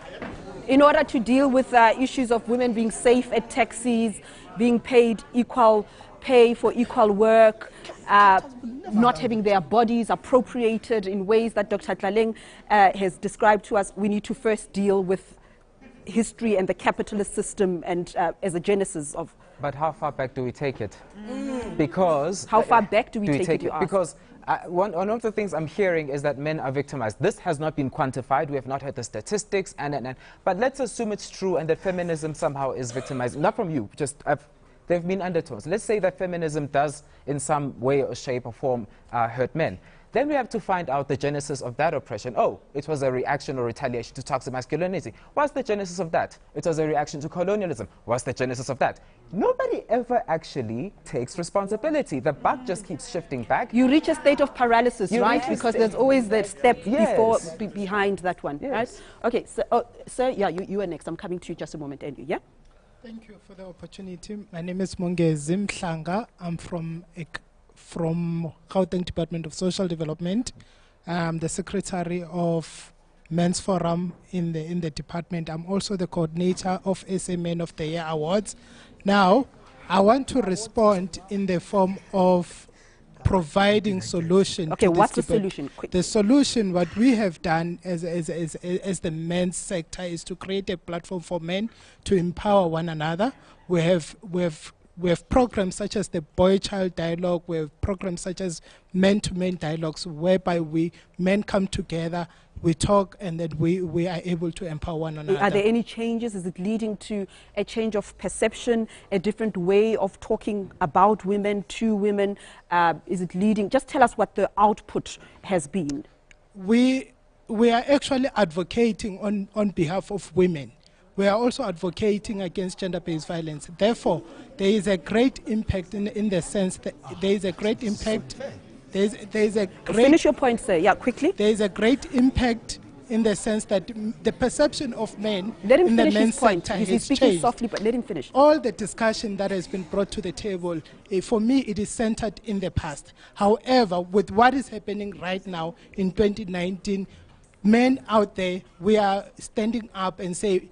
in order to deal with issues of women being safe at taxis, being paid equal pay for equal work, not having their bodies appropriated in ways that Dr. Tlaleng has described to us, we need to first deal with history and the capitalist system and as a genesis of... But how far back do we take it? Because... How far back do we take it, you ask? Because one of the things I'm hearing is that men are victimized. This has not been quantified. We have not heard the statistics. But let's assume it's true and that feminism somehow is victimized. Not from you, just... there have been undertones. Let's say that feminism does, in some way or shape or form, hurt men. Then we have to find out the genesis of that oppression. Oh, it was a reaction or retaliation to toxic masculinity. What's the genesis of that? It was a reaction to colonialism. What's the genesis of that? Nobody ever actually takes responsibility. The buck just keeps shifting back. You reach a state of paralysis, right? Because there's always that step behind that one, right? Okay, so, sir, yeah, you are next. I'm coming to you just a moment, and yeah? Thank you for the opportunity. My name is Mongezi Mhlanga. I'm from Gauteng Department of Social Development. I'm the secretary of Men's Forum in the department. I'm also the coordinator of SA Men of the Year Awards. Now, I want to respond in the form of providing solution. Okay, what's the solution? Quick. The solution, what we have done as the men's sector, is to create a platform for men to empower one another. We have programs such as the boy-child dialogue. We have programs such as men-to-men dialogues, whereby men come together, we talk, and then we are able to empower one another. Are there any changes? Is it leading to a change of perception, a different way of talking about women, to women? Is it leading? Just tell us what the output has been. We are actually advocating on behalf of women. We are also advocating against gender-based violence. Therefore, there is a great impact in the sense that there is a great impact. Finish your point, sir. Yeah, quickly. There is a great impact in the sense that the perception of men in the men's sector He's speaking changed. softly, but let him finish. All the discussion that has been brought to the table, for me, it is centered in the past. However, with what is happening right now in 2019, men out there, we are standing up and say,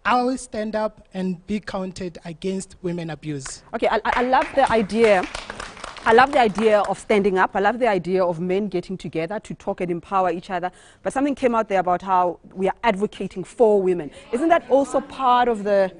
I will stand up and be counted against women abuse. Okay, I love the idea. I love the idea of standing up. I love the idea of men getting together to talk and empower each other. But something came out there about how we are advocating for women. Isn't that also part of the...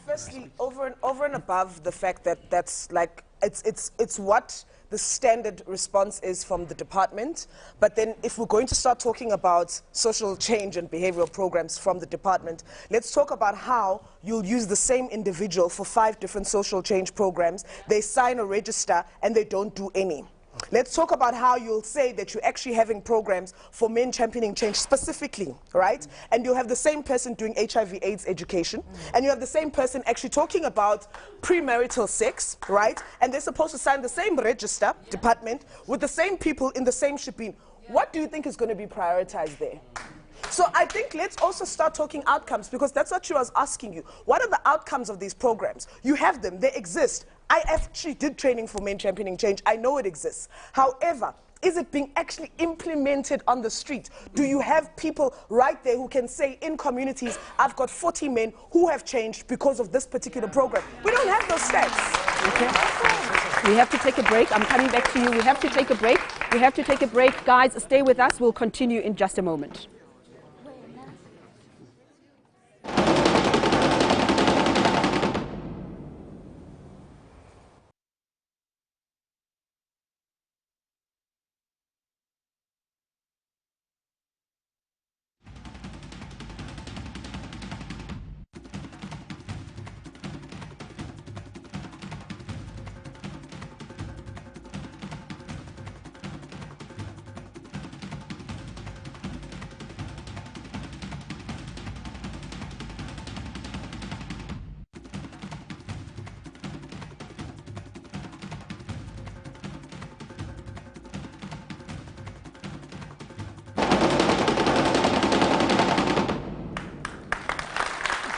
Firstly, over and above the fact that that's like, it's what the standard response is from the department. But then if we're going to start talking about social change and behavioral programs from the department, let's talk about how you'll use the same individual for 5 different social change programs. They sign a register and they don't do any. Let's talk about how you'll say that you're actually having programs for men championing change specifically, right? And you'll have the same person doing HIV/AIDS education, and you have the same person actually talking about premarital sex, right? And they're supposed to sign the same register, department, with the same people in the same shebeen. What do you think is going to be prioritized there? So I think let's also start talking outcomes, because that's what she was asking you. What are the outcomes of these programs? You have them, they exist. I actually did training for men championing change. I know it exists. However, is it being actually implemented on the street? Do you have people right there who can say in communities, I've got 40 men who have changed because of this particular program? We don't have those stats. Okay. We have to take a break. I'm coming back to you. We have to take a break. We have to take a break. Guys, stay with us. We'll continue in just a moment.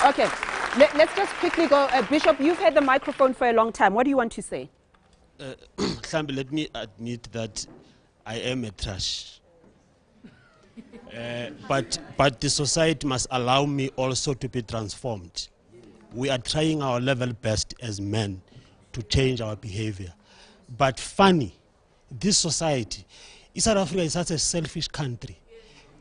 Okay, let's just quickly go. Bishop, you've had the microphone for a long time. What do you want to say? Sambi, let me admit that I am a trash. But the society must allow me also to be transformed. We are trying our level best as men to change our behavior. But funny, this society, South Africa is such a selfish country.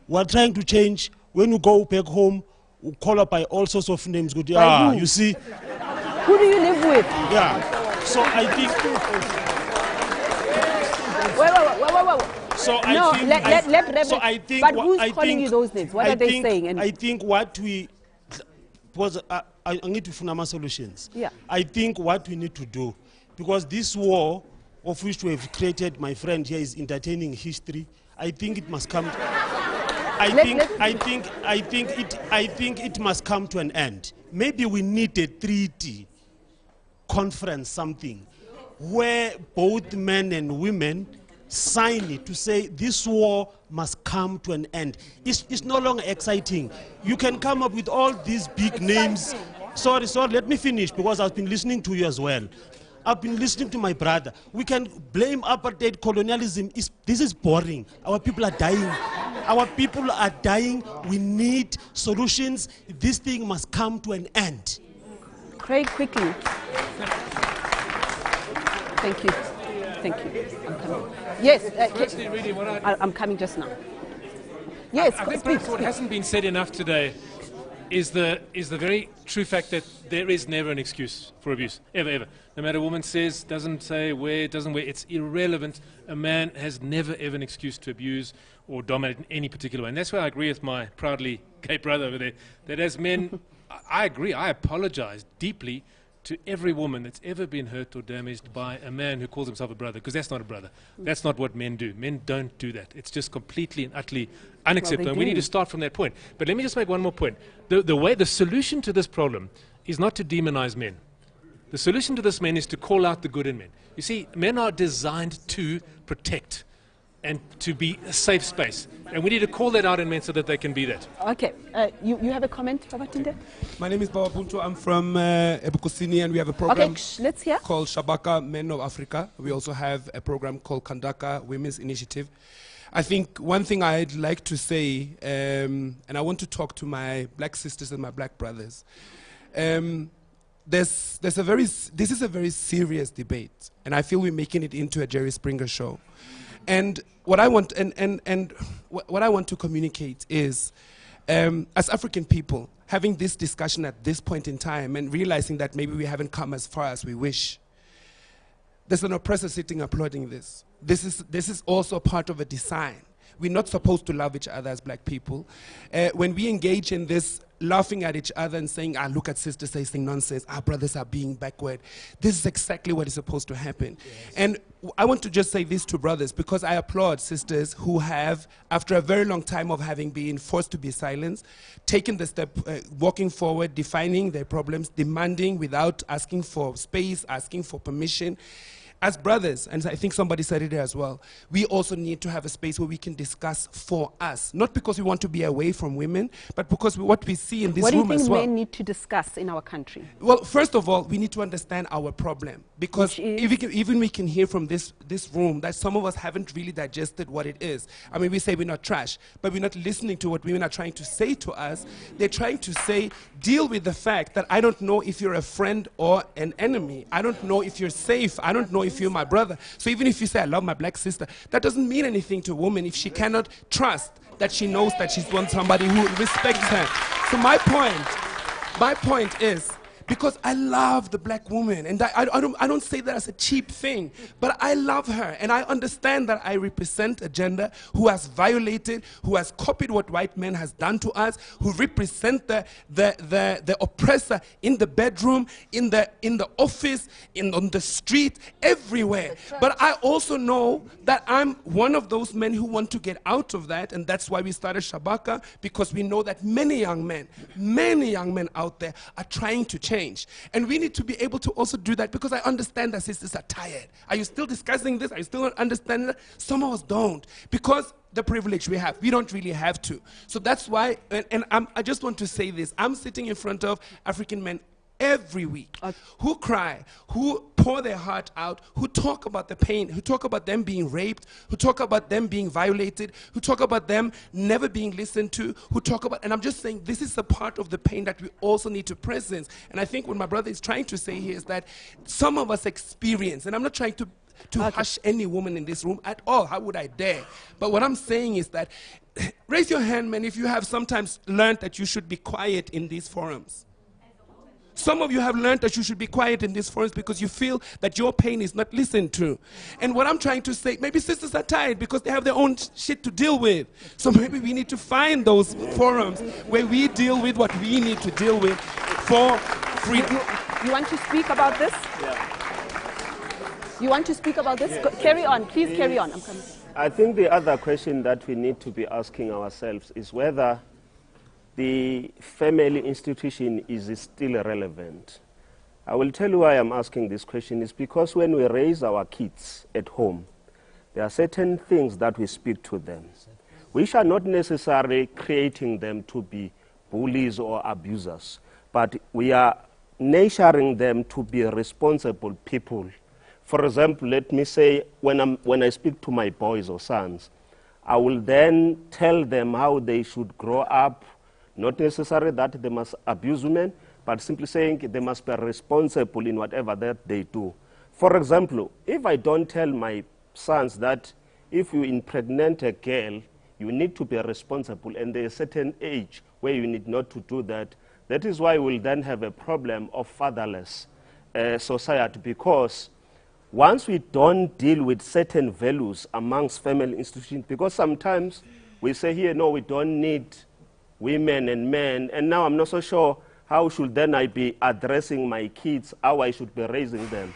We are trying to change. When you go back home, we call up by all sorts of names. Good, you see. Who do you live with? Yeah. So I think. Wait. So no, I think. But who's calling you those names? What are they saying? And I think what we was I need to find solutions. Yeah. I think what we need to do, because this war of which we have created, my friend here is entertaining history. I think it must come. I think it must come to an end. Maybe we need a treaty, conference, something, where both men and women sign it to say this war must come to an end. It's no longer exciting. You can come up with all these big names. Sorry, let me finish, because I've been listening to you as well. I've been listening to my brother. We can blame apartheid, colonialism. This is boring. Our people are dying. Our people are dying. We need solutions. This thing must come to an end. Craig, quickly. Thank you. Thank you. I'm coming. Yes, I'm coming just now. Yes, I think perhaps what hasn't been said enough today is the very true fact that there is never an excuse for abuse, ever. No matter what a woman says, doesn't say, doesn't wear, it's irrelevant. A man has never ever an excuse to abuse or dominate in any particular way. And that's why I agree with my proudly gay brother over there, that as men, I agree, I apologize deeply to every woman that's ever been hurt or damaged by a man who calls himself a brother, because that's not a brother. That's not what men do. Men don't do that. It's just completely and utterly unacceptable. And we need to start from that point. But let me just make one more point. The solution to this problem is not to demonize men. The solution to this, men, is to call out the good in men. You see, men are designed to protect and to be a safe space. And we need to call that out in men so that they can be that. Okay. You have a comment, Babatunde? My name is Baba Punto. I'm from Ebukusini, and we have a program let's hear. called Shabaka Men of Africa. We also have a program called Kandaka Women's Initiative. I think one thing I'd like to say, and I want to talk to my black sisters and my black brothers. This is a very serious debate, and I feel we're making it into a Jerry Springer show. And what I want what I want to communicate is, as African people, having this discussion at this point in time and realizing that maybe we haven't come as far as we wish, there's an oppressor sitting applauding this. This is also part of a design. We're not supposed to love each other as black people. When we engage in this laughing at each other and saying, look at sisters saying nonsense, our brothers are being backward, this is exactly what is supposed to happen. Yes. And I want to just say this to brothers, because I applaud sisters who have, after a very long time of having been forced to be silenced, taken the step, walking forward, defining their problems, demanding without asking for space, asking for permission. As brothers, and I think somebody said it as well, we also need to have a space where we can discuss for us. Not because we want to be away from women, but because what we see in this room as well. What do you think men need to discuss in our country? Well, first of all, we need to understand our problem. Because even we can hear from this room that some of us haven't really digested what it is. I mean, we say we're not trash, but we're not listening to what women are trying to say to us. They're trying to say, deal with the fact that I don't know if you're a friend or an enemy. I don't know if you're safe. I don't know if you're my brother. So even if you say I love my black sister, that doesn't mean anything to a woman if she cannot trust that she knows that she's with somebody who respects her. So my point is, because I love the black woman, and I don't say that as a cheap thing, but I love her, and I understand that I represent a gender who has violated, who has copied what white men has done to us, who represent the oppressor in the bedroom, in the office, on the street, everywhere. But I also know that I'm one of those men who want to get out of that, and that's why we started Shabaka, because we know that many young men out there are trying to change. change. And we need to be able to also do that, because I understand that sisters are tired. Are you still discussing this? Are you still not understanding that? Some of us don't, because the privilege we have, we don't really have to. So that's why, I just want to say this, I'm sitting in front of African men every week who cry, who pour their heart out, who talk about the pain, who talk about them being raped, who talk about them being violated, who talk about them never being listened to, who talk about, and I'm just saying this is a part of the pain that we also need to presence. And I think what my brother is trying to say here is that some of us experience, and I'm not trying to hush any woman in this room at all, how would I dare? But what I'm saying is that, raise your hand, man, if you have sometimes learned that you should be quiet in these forums. Some of you have learned that you should be quiet in these forums because you feel that your pain is not listened to. And what I'm trying to say, maybe sisters are tired because they have their own shit to deal with. So maybe we need to find those forums where we deal with what we need to deal with for freedom. You want to speak about this? Yeah. You want to speak about this? Yes. Carry on, please carry on. I'm coming. I think the other question that we need to be asking ourselves is whether the family institution is still relevant. I will tell you why I'm asking this question. Is because when we raise our kids at home, there are certain things that we speak to them. We are not necessarily creating them to be bullies or abusers, but we are nurturing them to be responsible people. For example, let me say, when I speak to my boys or sons, I will then tell them how they should grow up. Not necessarily that they must abuse women, but simply saying they must be responsible in whatever that they do. For example, if I don't tell my sons that if you impregnate a girl, you need to be responsible, and there's a certain age where you need not to do that, that is why we'll then have a problem of fatherless society, because once we don't deal with certain values amongst family institutions, because sometimes we say here, no, we don't need women and men, and now I'm not so sure how should then I be addressing my kids, how I should be raising them.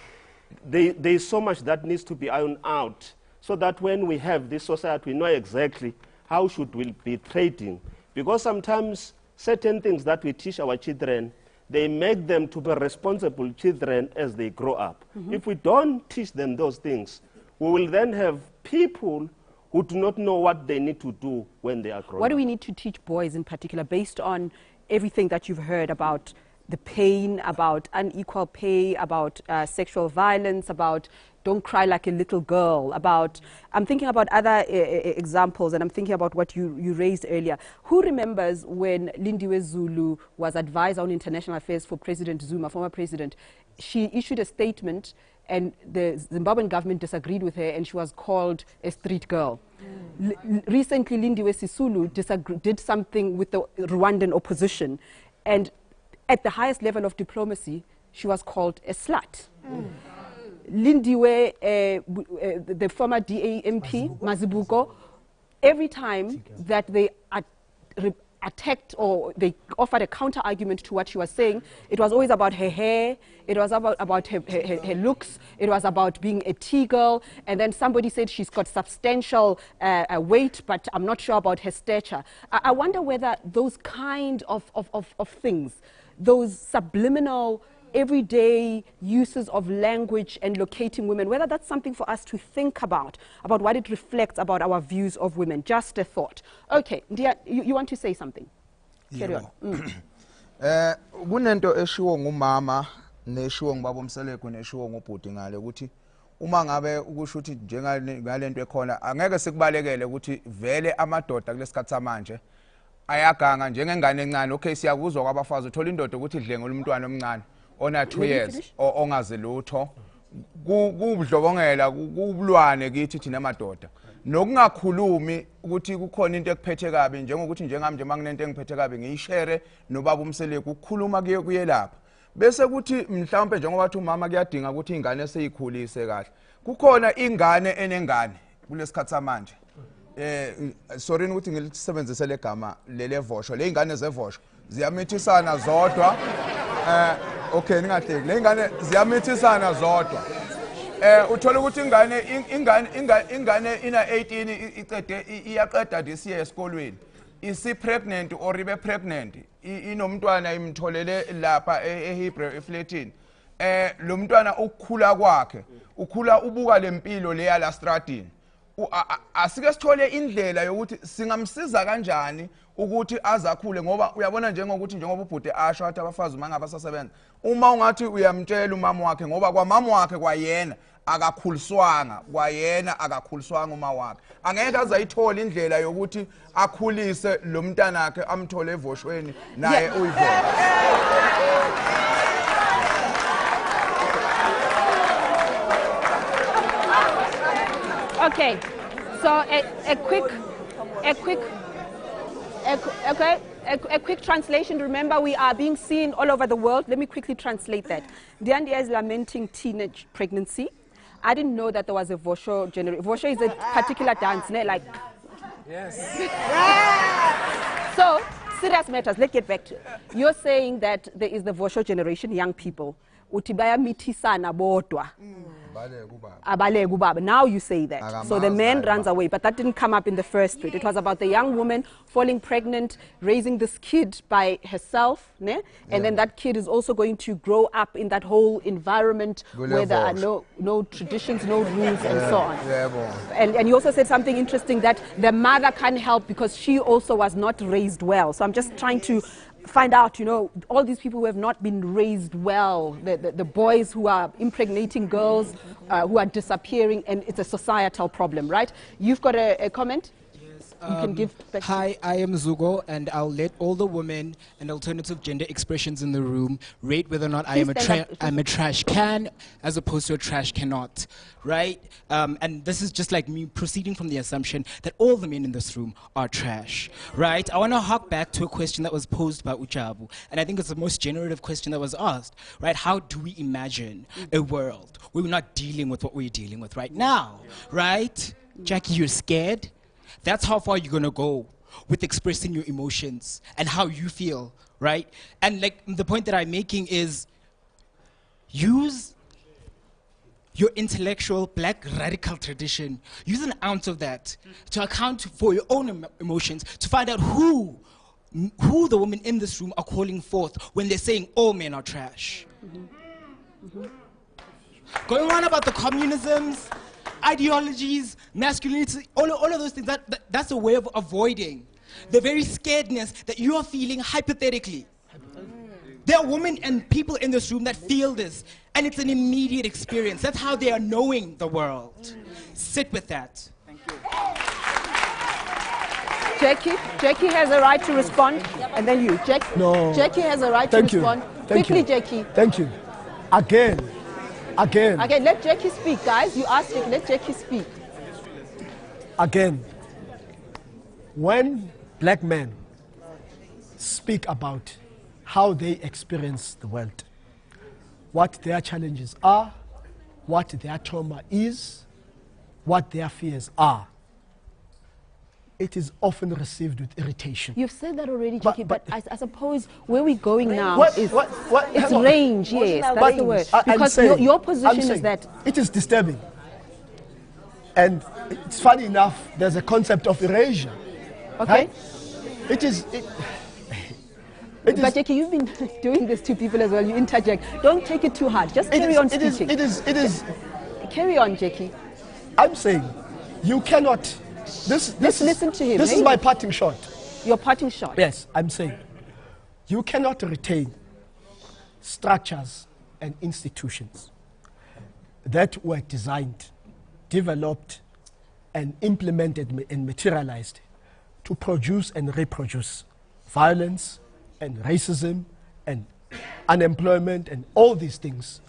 There's so much that needs to be ironed out, so that when we have this society, we know exactly how should we be trading. Because sometimes certain things that we teach our children, they make them to be responsible children as they grow up. If we don't teach them those things, we will then have people who do not know what they need to do when they are growing up. What do we need to teach boys in particular, based on everything that you've heard about the pain, about unequal pay, about sexual violence, about don't cry like a little girl, about, I'm thinking about other examples, and I'm thinking about what you raised earlier. Who remembers when Lindiwe Zulu was advisor on international affairs for President Zuma, former president? She issued a statement and the Zimbabwean government disagreed with her, and she was called a street girl. Recently, Lindiwe Sisulu did something with the Rwandan opposition, and at the highest level of diplomacy, she was called a slut. Lindiwe, the former DA MP, Mazibuko, every time that they attacked or they offered a counter argument to what she was saying, it was always about her hair, it was about her looks, it was about being a T-girl, and then somebody said she's got substantial weight, but I'm not sure about her stature. I wonder whether those kind of things, those subliminal everyday uses of language and locating women, whether that's something for us to think about what it reflects about our views of women. Just a thought. Okay, Ndia, you want to say something? Carry on. Kunento eshiwo ngumama neshiwo ngubaba Mseleko neshiwo ngubhuti ngale ukuthi uma ngabe ukusho ukuthi njengalento ekhona angeke sikubalekele ukuthi vele amadoda kulesikhathi samanje ayaganga njengengane encane. Okay, siyakuzwa kwabafazi uthola indoda ukuthi idlenge umntwana omncane ona 2 years ongaze lutho kubudlobongela kubulwane kithi thina amadoda nokungakhulumi ukuthi kukhona into ekuphethe kabi njengokuthi njengami nje manginento engiphethe kabi ngiyishare nobaba Mseleko ukukhuluma kuye lapha bese kuthi mhlawumbe njengoba bathi umama kuyadinga ukuthi ingane seyikhulise kahle kukhona ingane enengane kulesikhathi samanje sorry ukuthi ngilisebenzise legama lelevosho le ingane zevosho ziyamithisana zodwa okay ningahleki le ingane ziyamithisana zodwa uthola ukuthi ingane ina 18 icede iyaqeda this year esikolweni isi pregnant or ibe pregnant inomntwana imtholele lapha eHebrew eflatini lo mntwana ukukhula kwakhe ukhula ubuka lempilo leya la stratini asike sithole indlela yokuthi singamsiza kanjani ukuthi azakhule ngoba uyabona njengokuthi njengoba ubhuti asho athi abafazi mangaba sasebenza uma ungathi uyamtshela umama wakhe ngoba kwamama wakhe kwayena akakhuliswanga kwayena akakhuliswanga uma wakhe angeke azayithola indlela yokuthi akhulise lo mntana wakhe amthole evoshweni naye uyivona. Okay, so a quick translation. Remember, we are being seen all over the world. Let me quickly translate that. Diandia is lamenting teenage pregnancy. I didn't know that there was a Vosho generation. Vosho is a particular dance, like. Yes. So, serious matters. Let's get back to it. You're saying that there is the Vosho generation, young people. Utibaya mitisana bodwa. Now you say that. So the man runs away, but that didn't come up in the first tweet. It was about the young woman falling pregnant, raising this kid by herself, ne? And then that kid is also going to grow up in that whole environment where there are no traditions, no rules, and so on. And you also said something interesting, that the mother can't help because she also was not raised well. So I'm just trying to find out, all these people who have not been raised well, the boys who are impregnating girls, who are disappearing, and it's a societal problem, right? You've got a comment? Yes. You can give back. Hi, I am Zugo, and I'll let all the women and alternative gender expressions in the room rate whether or not I'm a trash can as opposed to a trash cannot, right? And this is just like me proceeding from the assumption that all the men in this room are trash, right? I want to hark back to a question that was posed by Uchabu, and I think it's the most generative question that was asked, right? How do we imagine a world where we're not dealing with what we're dealing with right now, right? Jackie, you're scared? That's how far you're going to go with expressing your emotions and how you feel, right? And like the point that I'm making is use your intellectual black radical tradition, use an ounce of that to account for your own emotions, to find out who the women in this room are calling forth when they're saying all men are trash. Going on about the communisms, ideologies, masculinity, all of those things, that's a way of avoiding the very scaredness that you are feeling hypothetically. There are women and people in this room that feel this, and it's an immediate experience. That's how they are knowing the world. Sit with that. Thank you. Jackie has a right to respond, and then you. Jackie has a right to respond. Quickly, Jackie. Thank you. Again. Okay, let Jackie speak, guys. You asked Jackie, let Jackie speak. Again, when black men speak about how they experience the world, what their challenges are, what their trauma is, what their fears are, it is often received with irritation. You've said that already, Jackie, but I suppose where we're going now is it's range, yes, that's the word. Because your position is that it is disturbing. And it's funny enough, there's a concept of erasure. Okay. Right? It is... But Jackie, you've been doing this to people as well. You interject. Don't take it too hard. Just carry on speaking. It is... Carry on, Jackie. I'm saying, you cannot... listen to him. This is my parting shot. Your parting shot? Yes, I'm saying, you cannot retain structures and institutions that were designed, developed, and implemented and materialized to produce and reproduce violence and racism and unemployment and all these things.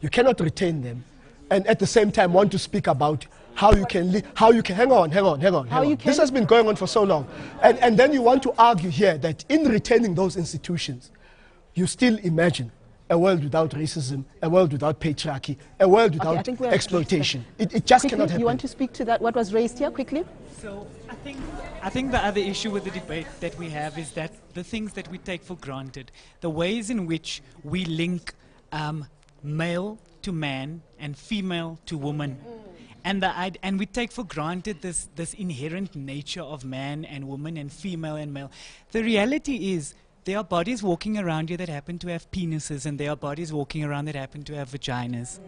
You cannot retain them and at the same time want to speak about how you can hang on. This has been going on for so long. And then you want to argue here that in retaining those institutions, you still imagine a world without racism, a world without patriarchy, a world without exploitation. It just cannot happen. You want to speak to that, what was raised here, quickly? So I think the other issue with the debate that we have is that the things that we take for granted, the ways in which we link male to man and female to woman, and we take for granted this inherent nature of man and woman and female and male. The reality is there are bodies walking around here that happen to have penises, and there are bodies walking around that happen to have vaginas.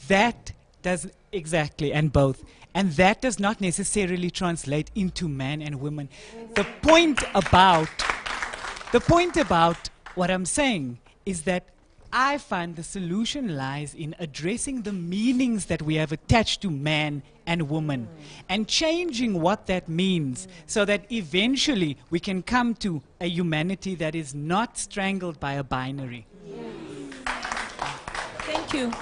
That does exactly, and both. And that does not necessarily translate into man and women. The point about what I'm saying is that I find the solution lies in addressing the meanings that we have attached to man and woman and changing what that means so that eventually we can come to a humanity that is not strangled by a binary. Thank you.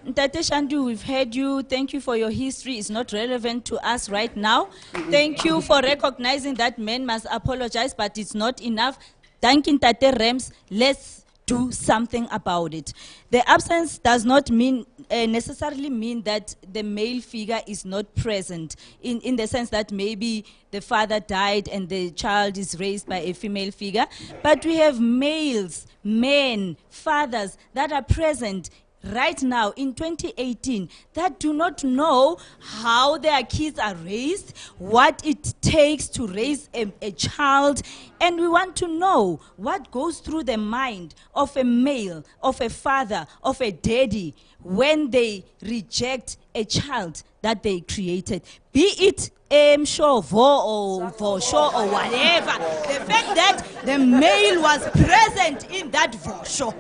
Ntate Shandu, we've heard you. Thank you for your history. It's not relevant to us right now. Thank you for recognizing that men must apologize, but it's not enough. Thank you, Ntate Rems. Let's do something about it. The absence does not mean necessarily mean that the male figure is not present in the sense that maybe the father died and the child is raised by a female figure. But we have males, men, fathers that are present right now in 2018 that do not know how their kids are raised, what it takes to raise a child, and we want to know what goes through the mind of a male, of a father, of a daddy when they reject a child that they created, be it or for sure or whatever. The fact that the male was present in that for sure.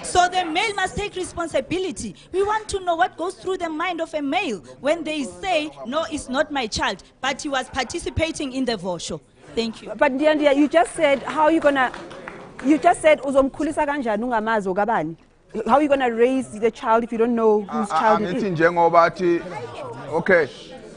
So the male must take responsibility. We want to know what goes through the mind of a male when they say, no, it's not my child, but he was participating in the vosho. Thank you. But Ndiandia, you just said, how are you going to, you just said, uzomkhulisa kanjani ungamazi okabani? How are you going to raise the child if you don't know whose child it is? Okay.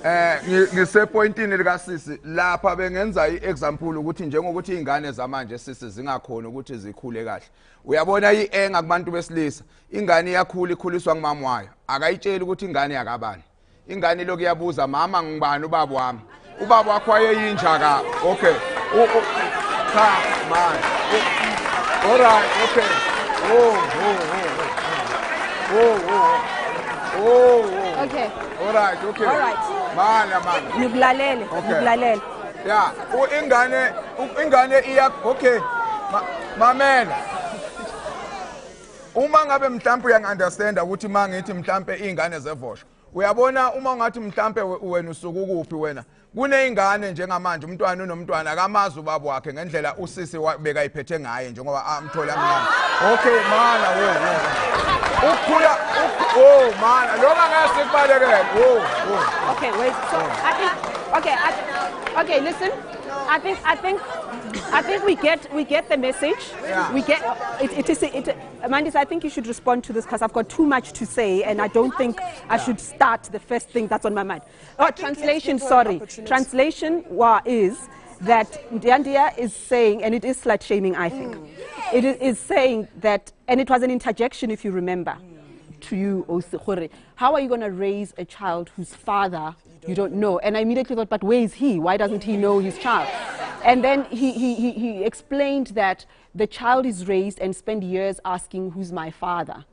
Ngisepointini lika sisi lapha bengenza iexample ukuthi njengokuthi ingane zamanje sisi zingakhona ukuthi zikhule kahle. Uyabona ienga kubantu besilisa, ingane iyakhula ikhuliswa ngumama wayo. Akayitsheli ukuthi ingane yakabani. Ingane lokhu iyabuza mama ngubani ubaba wami. Ubaba wakho wayeyinja ka. Okay. Cha man. All right, okay. Okay. All right, okay. All right. Man. Nikulalele. Okay. Yeah. Ingane iya okay. Mamela. Uma ngabe mhlambe uyangiunderstanda ukuthi mangithi mhlambe ingane zevosho. Uyabona uma ungathi mhlambe wena usuku kuphi wena. Kuneyingane njengamanje umntwana unomntwana akamazi ubaba wakhe ngendlela usisi bekayiphethe ngaye njengoba amthola mncane. Okay mana ukhula mana lokho ngase kubalekele. Okay, wait. So I think okay, listen. I think we get the message. Yeah. We get it. Mandis, I think you should respond to this because I've got too much to say and I don't think I should start the first thing that's on my mind. Oh, translation, sorry. Translation is that Ndiandia is saying, and it is slut shaming, I think. It is saying that, and it was an interjection if you remember, to you, Osikhure. How are you going to raise a child whose father you don't know? And I immediately thought, but where is he? Why doesn't he know his child? And then he explained that the child is raised and spend years asking, who's my father?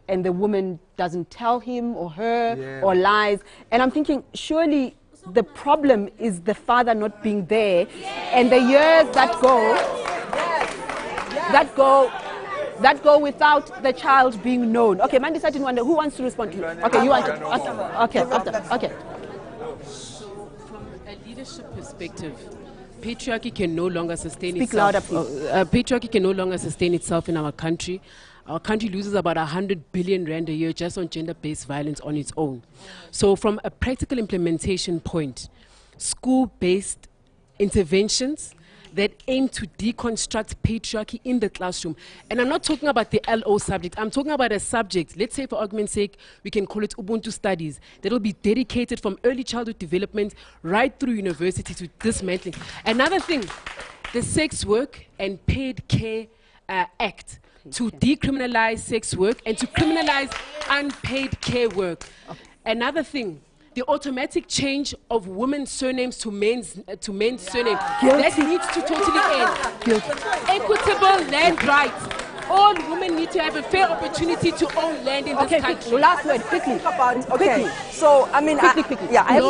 And the woman doesn't tell him or her or lies. And I'm thinking, surely the problem is the father not being there and the years that go without the child being known. Okay, Mandisa didn't wonder, who wants to respond to you? Okay, you want to. Okay. From a leadership perspective, patriarchy can no longer sustain itself. Speak louder, please. Patriarchy can no longer sustain itself in our country. Our country loses about 100 billion rand a year just on gender-based violence on its own. So from a practical implementation point, school-based interventions that aim to deconstruct patriarchy in the classroom. And I'm not talking about the LO subject. I'm talking about a subject, let's say for argument's sake, we can call it Ubuntu Studies, that will be dedicated from early childhood development right through university to dismantling. Another thing, the Sex Work and Paid Care Act, to decriminalize sex work and to criminalize unpaid care work. Another thing, the automatic change of women's surnames to men's surnames. That needs to totally end. Equitable land rights. All women need to have a fair opportunity to own land in this country. Last word, quickly. So, I mean, I have to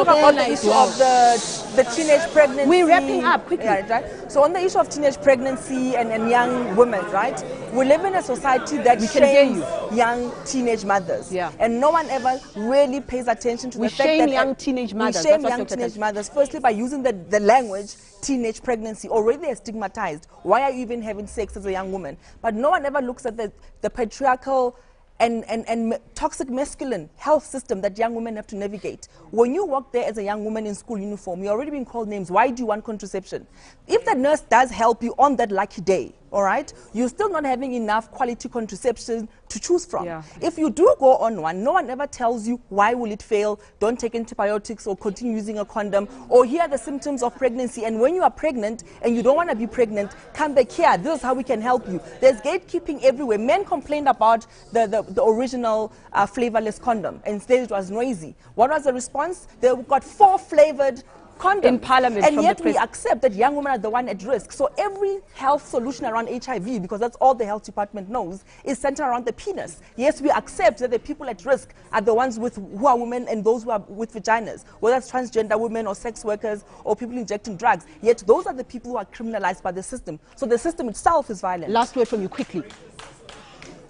talk about the issue of the the teenage pregnancy. We're wrapping up quickly. Yeah, right? So on the issue of teenage pregnancy and young women, right? We live in a society that shames young teenage mothers. Yeah. And no one ever really pays attention to We the fact shame that young teenage mothers. We shame That's what young you're teenage saying. mothers, firstly by using the language teenage pregnancy. Already they're stigmatized. Why are you even having sex as a young woman? But no one ever looks at the patriarchal and toxic masculine health system that young women have to navigate. When you walk there as a young woman in school uniform, you're already being called names. Why do you want contraception? If the nurse does help you on that lucky day, all right, you're still not having enough quality contraception to choose from. Yeah. If you do go on one, no one ever tells you why will it fail, don't take antibiotics or continue using a condom, or here are the symptoms of pregnancy, and when you are pregnant and you don't want to be pregnant, come back here, this is how we can help you. There's gatekeeping everywhere. Men complained about the original flavorless condom and said it was noisy. What was the response? They got 4 flavored condoms in Parliament, and yet we accept that young women are the one at risk. So every health solution around HIV, because that's all the health department knows, is centered around the penis. Yes, we accept that the people at risk are the ones who are women and those who are with vaginas, whether it's transgender women or sex workers or people injecting drugs. Yet those are the people who are criminalized by the system. So the system itself is violent. Last word from you quickly.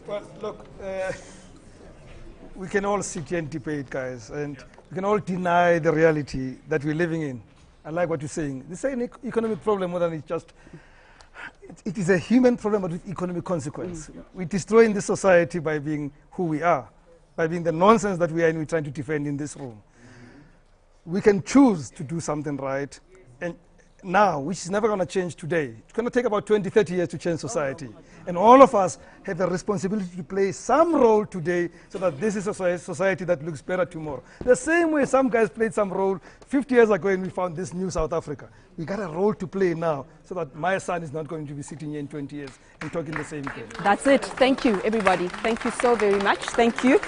Well, look, we can all sit here and debate, guys, and we can all deny the reality that we're living in. I like what you're saying. This is an economic problem more than it's just, it is a human problem but with economic consequence. We're destroying this society by being who we are, by being the nonsense that we are and we're trying to defend in this room. We can choose to do something right, and now, which is never going to change today. It's going to take about 20, 30 years to change society. And all of us have a responsibility to play some role today so that this is a society that looks better tomorrow. The same way some guys played some role 50 years ago when we found this new South Africa. We got a role to play now so that my son is not going to be sitting here in 20 years and talking the same thing. That's it. Thank you, everybody. Thank you so very much. Thank you.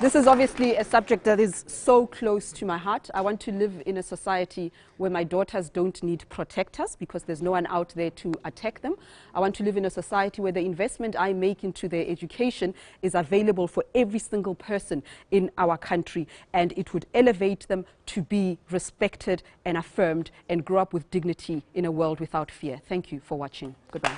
This is obviously a subject that is so close to my heart. I want to live in a society where my daughters don't need protectors because there's no one out there to attack them. I want to live in a society where the investment I make into their education is available for every single person in our country, and it would elevate them to be respected and affirmed and grow up with dignity in a world without fear. Thank you for watching. Goodbye.